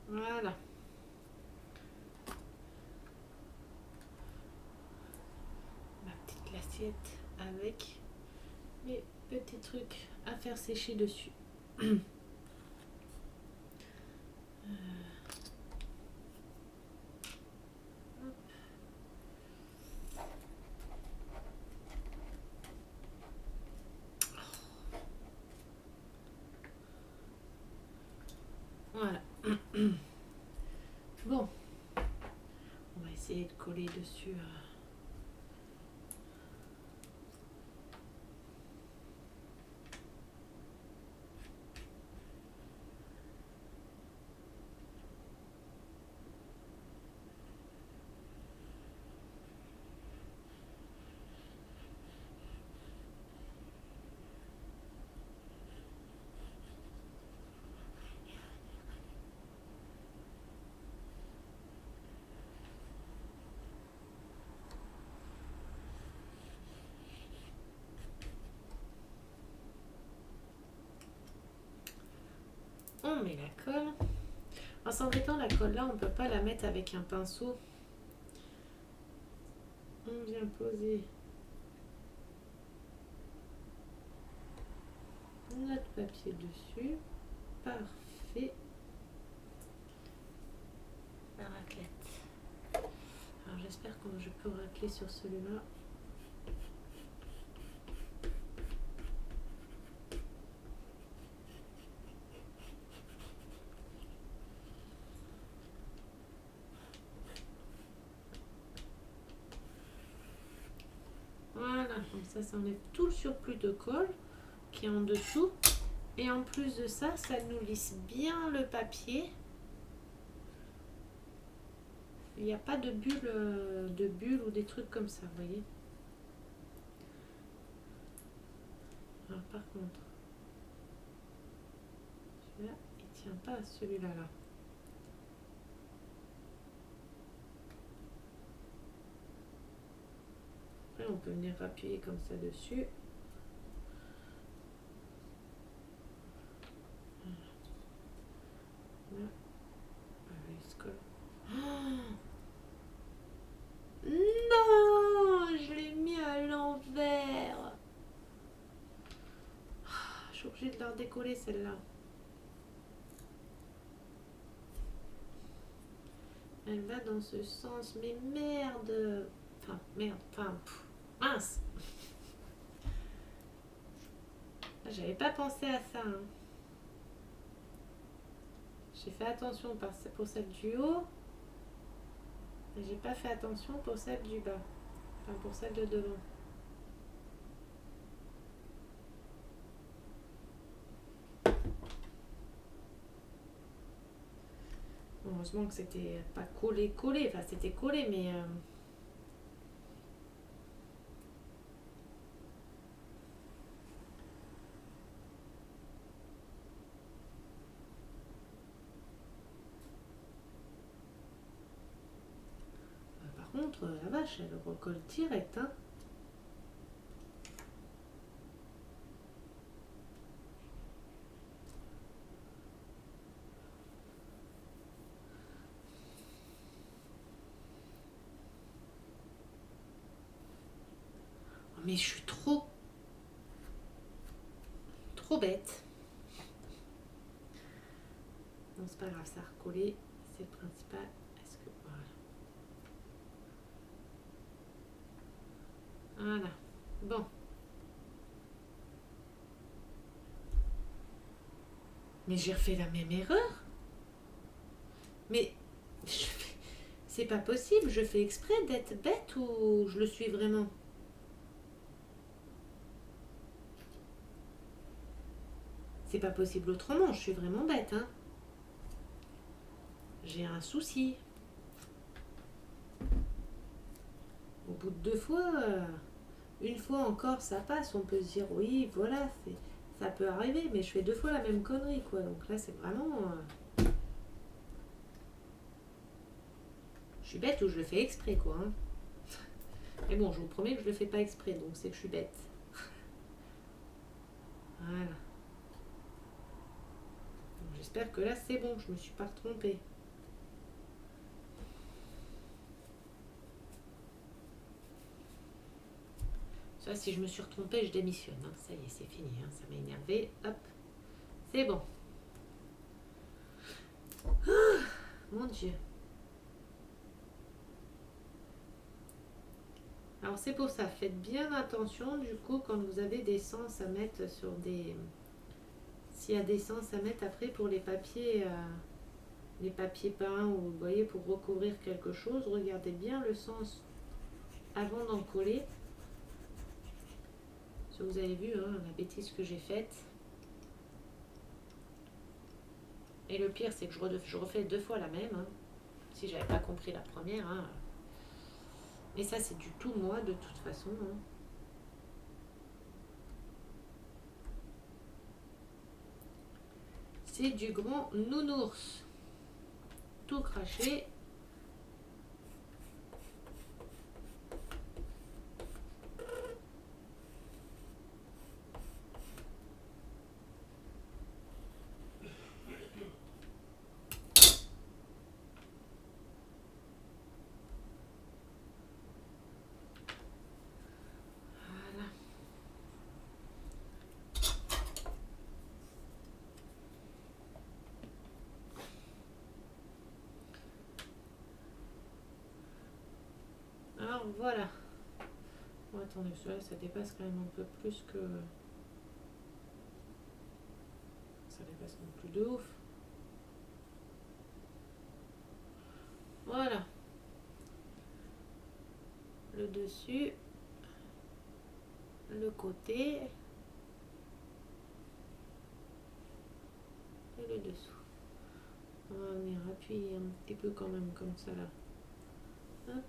Voilà. Ma petite assiette avec mes petits trucs à faire sécher dessus. Voilà. Bon. On va essayer de coller dessus. On met la colle. En s'embêtant, la colle là, on ne peut pas la mettre avec un pinceau. On vient poser notre papier dessus. Parfait. La raclette. Alors j'espère que je peux racler sur celui-là. Comme ça enlève tout le surplus de colle qui est en dessous. Et en plus de ça, ça nous lisse bien le papier. Il n'y a pas de bulles ou des trucs comme ça, vous voyez. Alors par contre, celui-là, il tient pas à celui-là là. Après, on peut venir appuyer comme ça dessus. Là, il se colle. Oh non, je l'ai mis à l'envers. Je suis obligée de la redécoller celle-là. Elle va dans ce sens, mais merde. Enfin, merde, enfin, mince. J'avais pas pensé à ça. Hein. J'ai fait attention pour celle du haut. Et j'ai pas fait attention pour celle du bas. Enfin, pour celle de devant. Heureusement que c'était pas collé. Enfin, c'était collé, mais... Par contre, la vache, elle recolle direct, hein. Mais je suis trop bête. Non, c'est pas grave, ça a recollé. C'est le principal. Est-ce que... Voilà. Voilà. Bon. Mais j'ai refait la même erreur. Mais... C'est pas possible. Je fais exprès d'être bête ou je le suis vraiment? C'est pas possible autrement. Je suis vraiment bête, hein. J'ai un souci. Au bout de 2 fois, une fois encore, ça passe. On peut se dire, oui, voilà, ça peut arriver. Mais je fais 2 fois la même connerie, quoi. Donc là, c'est vraiment... je suis bête ou je le fais exprès, quoi. Hein. Mais bon, je vous promets que je le fais pas exprès. Donc c'est que je suis bête. Voilà. J'espère que là, c'est bon. Je me suis pas retrompée. Ça, si je me suis retrompée, je démissionne. Hein. Ça y est, c'est fini. Hein. Ça m'a énervé. Hop. C'est bon. Ah, mon Dieu. Alors c'est pour ça, faites bien attention du coup quand vous avez des sens à mettre sur des... S'il y a des sens à mettre après pour les papiers peints ou vous voyez pour recouvrir quelque chose, regardez bien le sens avant d'en coller. Si vous avez vu hein, la bêtise que j'ai faite. Et le pire c'est que je refais 2 fois la même. Hein, si j'avais pas compris la première. Hein. Et ça c'est du tout moi de toute façon. Hein. C'est du grand nounours. Tout craché. Alors voilà. Bon, attendez, ça dépasse quand même un peu plus que... Ça dépasse non plus de ouf. Voilà. Le dessus. le côté et le dessous. On va venir appuyer un petit peu quand même comme ça là. Hop.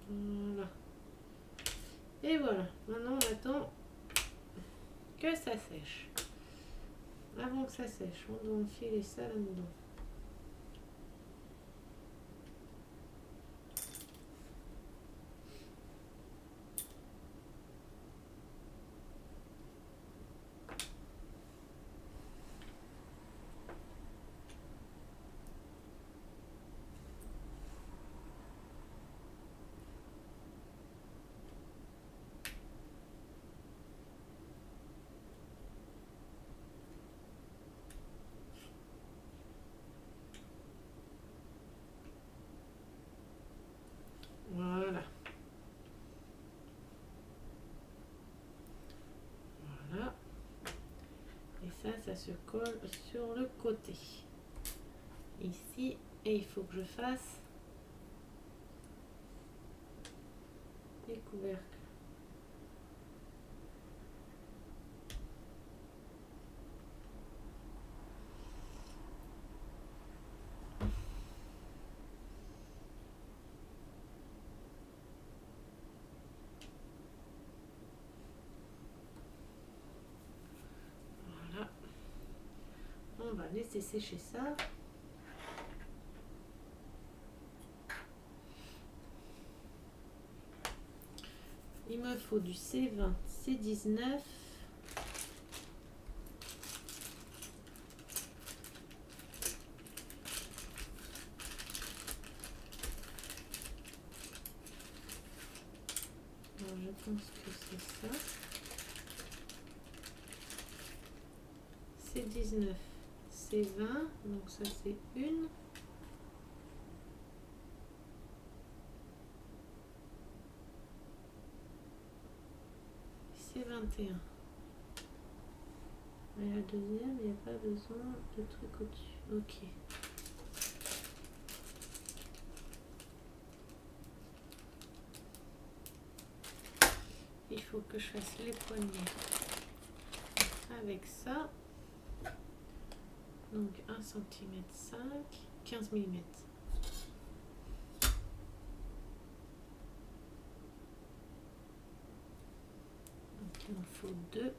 Voilà. Et voilà. Maintenant on attend que ça sèche. Avant que ça sèche, on doit enfiler ça là-dedans. Voilà. Voilà. Et ça se colle sur le côté. Ici. Et il faut que je fasse les couvercles. Voilà. On va laisser sécher ça. Il me faut du C20, C19. Alors, je pense que c'est ça. C19, C20, donc ça c'est une. C21. Mais la deuxième, il n'y a pas besoin de truc au-dessus. Ok. Il faut que je fasse les poignets avec ça. Donc 1 cm 5, 15 mm. Donc il en faut 2.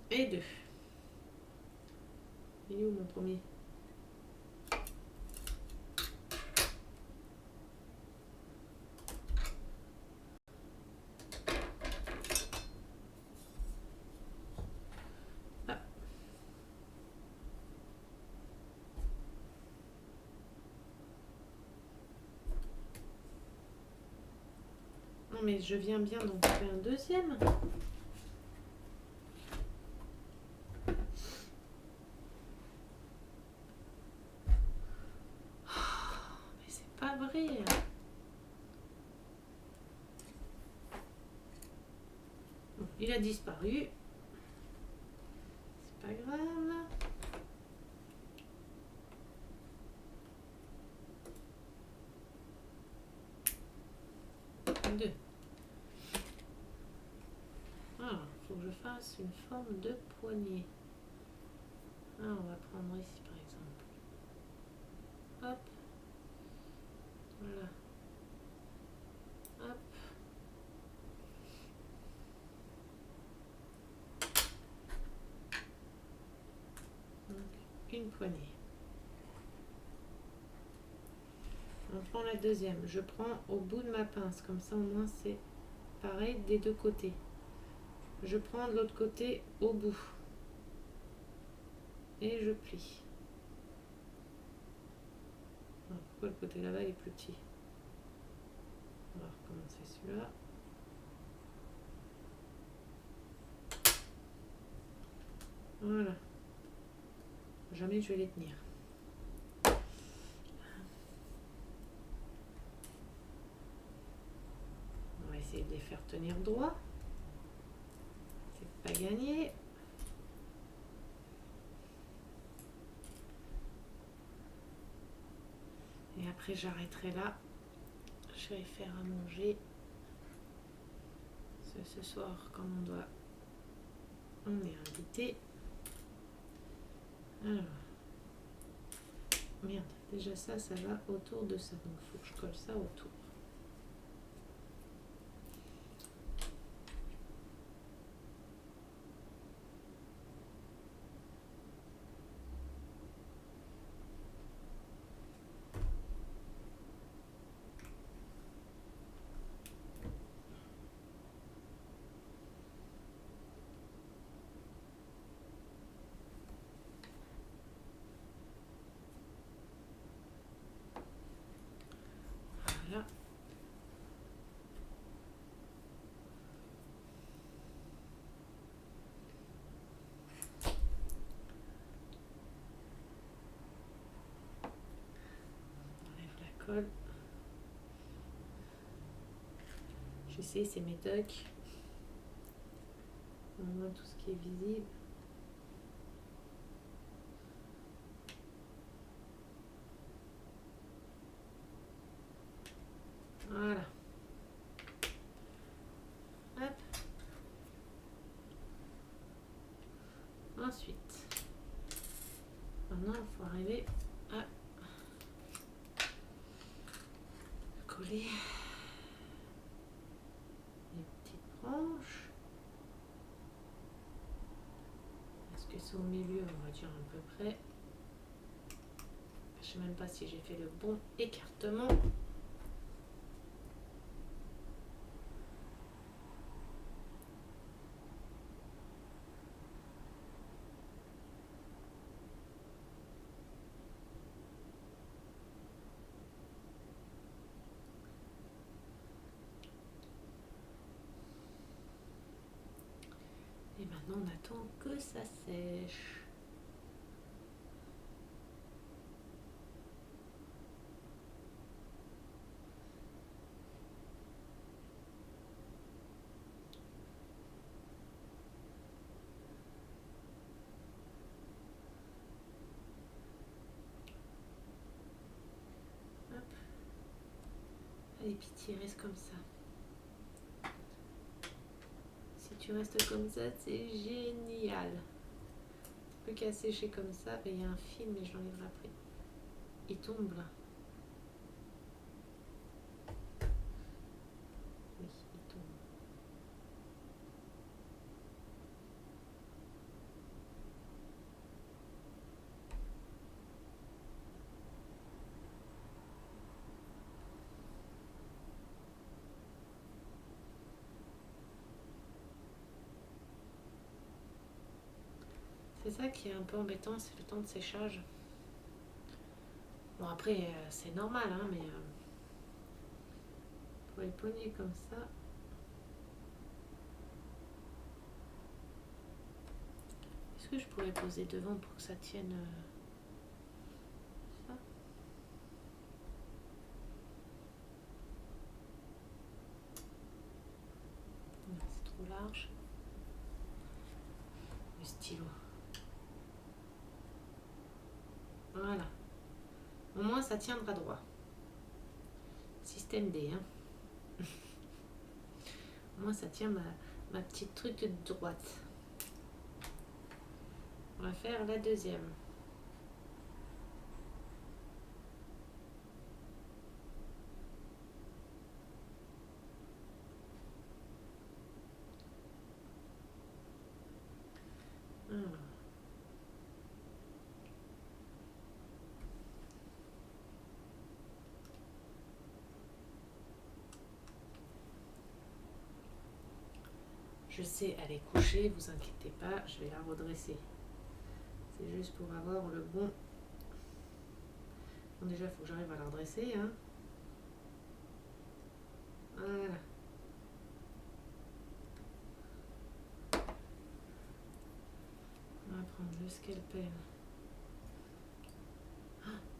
Et 2. Il est où mon premier? Ah. Non mais je viens bien d'en faire un deuxième. Mais c'est pas vrai. Bon, il a disparu. C'est pas grave. Deux. Alors, il faut que je fasse une forme de poignée. Ah, on va prendre ici par exemple. Hop. Voilà. Hop. Donc, une poignée. On prend la deuxième. Je prends au bout de ma pince. Comme ça, au moins, c'est pareil des deux côtés. Je prends de l'autre côté au bout. Et je plie. Alors, pourquoi le côté là-bas est plus petit? On va recommencer celui-là. Voilà. Jamais je vais les tenir. On va essayer de les faire tenir droit. C'est pas gagné. Et après j'arrêterai là. Je vais faire à manger. Ce soir, comme on est invité. Alors, merde, déjà ça va autour de ça. Donc il faut que je colle ça autour. Voilà. On enlève la colle. Je sais, c'est médoc. On voit tout ce qui est visible. Voilà. Hop. Ensuite, maintenant il faut arriver à coller les petites branches. Est-ce que c'est au milieu? On va dire à peu près. Je sais même pas si j'ai fait le bon écartement. Et maintenant on attend que ça sèche. Hop. Allez, pitié, reste comme ça. Si tu restes comme ça, c'est génial. Plus qu'à sécher comme ça, il y a un fil, mais je l'enlèverai après. Il tombe là. Oui, il tombe. C'est ça qui est un peu embêtant, c'est le temps de séchage. Bon après, c'est normal, hein, mais pour les poignées comme ça. Est-ce que je pourrais poser devant pour que ça tienne ça? Non, c'est trop large. Le stylo. Voilà. Au moins, ça tiendra droit. Système D, hein. Au moins, ça tient ma petite truc de droite. On va faire la deuxième. Alors. Je sais, elle est couchée, vous inquiétez pas, je vais la redresser. C'est juste pour avoir le bon. Bon, déjà, il faut que j'arrive à la redresser, hein. Voilà. On va prendre le scalpel.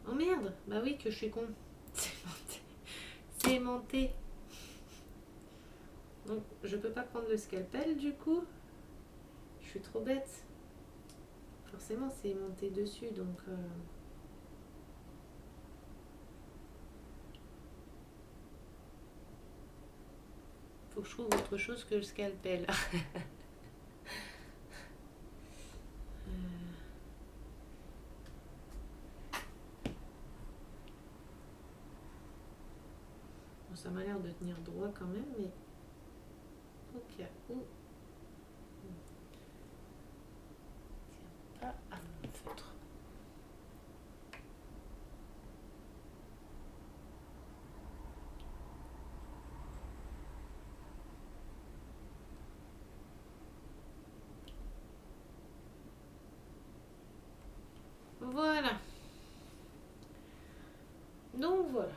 Oh merde, bah oui que je suis con. C'est aimanté. C'est aimanté. Donc je peux pas prendre le scalpel du coup. Je suis trop bête. Forcément c'est aimanté dessus donc... Faut que je trouve autre chose que le scalpel. Bon, ça m'a l'air de tenir droit quand même, mais au cas où... Tiens pas à mon feutre. Voilà. Donc voilà.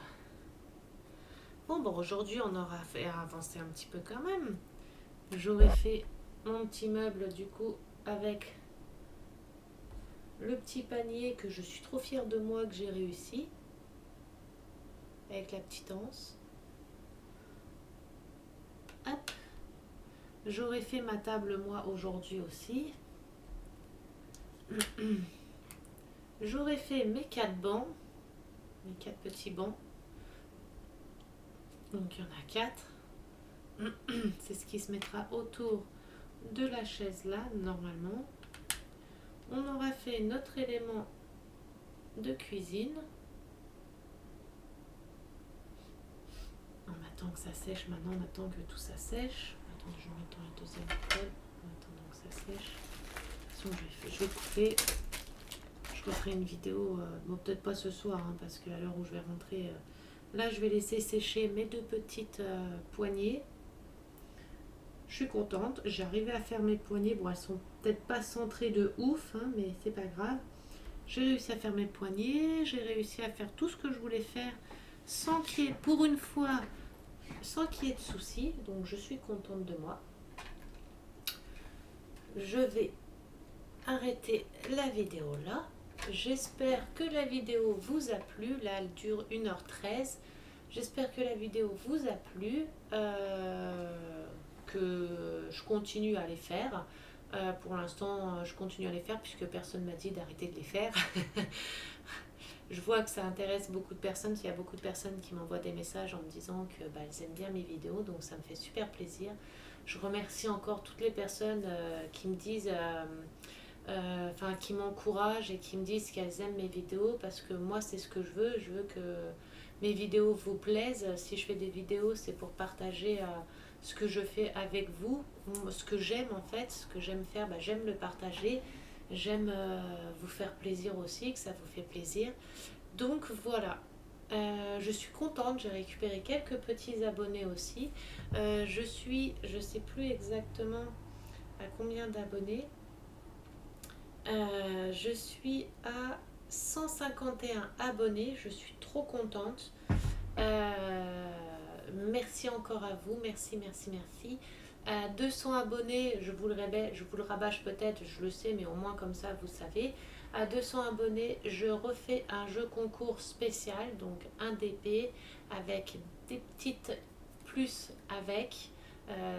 Bon, aujourd'hui on aura fait avancer un petit peu quand même. J'aurais fait mon petit meuble du coup avec le petit panier que je suis trop fière de moi que j'ai réussi. Avec la petite anse. Hop. J'aurais fait ma table moi aujourd'hui aussi. J'aurais fait mes 4 bancs. Mes 4 petits bancs. Donc il y en a 4. C'est ce qui se mettra autour de la chaise là, normalement. On aura fait notre élément de cuisine. On attend que ça sèche maintenant, on attend que tout ça sèche. Attends, je mets dans la deuxième poêle. En attendant que ça sèche. De toute façon, je vais couper. Je referai une vidéo, bon peut-être pas ce soir, hein, parce qu'à l'heure où je vais rentrer, là je vais laisser sécher mes 2 petites poignées. Je suis contente, j'ai arrivé à faire mes poignées. Bon, elles sont peut-être pas centrées de ouf, hein, mais c'est pas grave. J'ai réussi à faire mes poignées, j'ai réussi à faire tout ce que je voulais faire sans qu'il y ait, pour une fois, sans qu'il y ait de soucis. Donc je suis contente de moi. Je vais arrêter la vidéo là. J'espère que la vidéo vous a plu. Là, elle dure 1h13. J'espère que la vidéo vous a plu. Que je continue à les faire. Pour l'instant, je continue à les faire puisque personne m'a dit d'arrêter de les faire. Je vois que ça intéresse beaucoup de personnes. Il y a beaucoup de personnes qui m'envoient des messages en me disant que elles aiment bien mes vidéos. Donc ça me fait super plaisir. Je remercie encore toutes les personnes qui me disent... qui m'encouragent et qui me disent qu'elles aiment mes vidéos, parce que moi c'est ce que je veux que mes vidéos vous plaisent. Si je fais des vidéos, c'est pour partager ce que je fais avec vous, ce que j'aime en fait, ce que j'aime faire, j'aime le partager, j'aime vous faire plaisir aussi, que ça vous fait plaisir. Donc voilà. Je suis contente, j'ai récupéré quelques petits abonnés aussi. Je sais plus exactement à combien d'abonnés. Je suis à 151 abonnés, je suis trop contente. Merci encore à vous, merci, merci, merci. 200 abonnés, je vous le rabâche peut-être, je le sais, mais au moins comme ça vous savez. À 200 abonnés, je refais un jeu concours spécial, donc un DP avec des petites plus avec.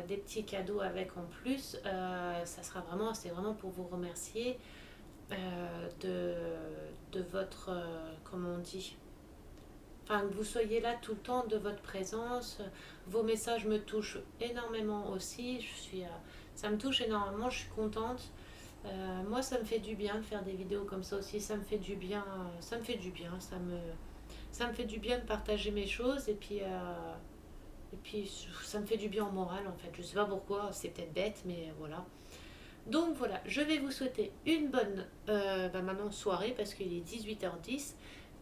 Des petits cadeaux avec en plus. Ça sera vraiment, c'est vraiment pour vous remercier de votre, comment on dit, enfin que vous soyez là tout le temps, de votre présence. Vos messages me touchent énormément aussi. Ça me touche énormément, je suis contente. Moi ça me fait du bien de faire des vidéos comme ça aussi, ça me fait du bien, ça me fait du bien, ça me fait du bien de partager mes choses, et puis ça me fait du bien au moral en fait. Je sais pas pourquoi, c'est peut-être bête, mais voilà. Donc voilà, je vais vous souhaiter une bonne maintenant soirée, parce qu'il est 18h10.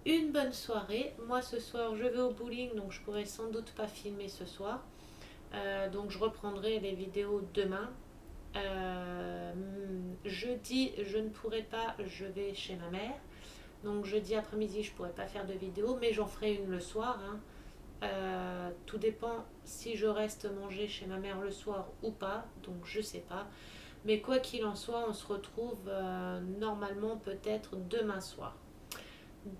Une bonne soirée. Moi ce soir je vais au bowling, donc je pourrai sans doute pas filmer ce soir. Donc je reprendrai les vidéos demain. Jeudi je ne pourrai pas, je vais chez ma mère. Donc jeudi après-midi je pourrai pas faire de vidéo, mais j'en ferai une le soir, hein. Tout dépend si je reste manger chez ma mère le soir ou pas, donc je sais pas. Mais quoi qu'il en soit, on se retrouve normalement peut-être demain soir.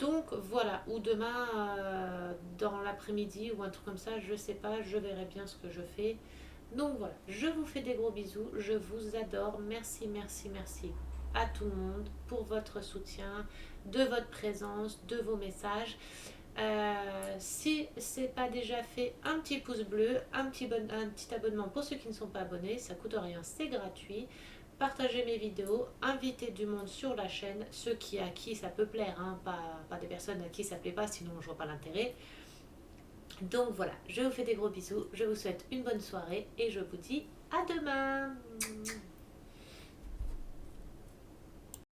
Donc voilà, ou demain dans l'après-midi ou un truc comme ça, je sais pas, je verrai bien ce que je fais. Donc voilà, je vous fais des gros bisous, je vous adore, merci, merci, merci à tout le monde pour votre soutien, de votre présence, de vos messages. Si c'est pas déjà fait, un petit pouce bleu, un petit abonnement pour ceux qui ne sont pas abonnés, ça coûte rien, c'est gratuit. Partagez mes vidéos, invitez du monde sur la chaîne, ceux à qui ça peut plaire, hein, pas des personnes à qui ça plaît pas, sinon je vois pas l'intérêt. Donc voilà, je vous fais des gros bisous, je vous souhaite une bonne soirée et je vous dis à demain.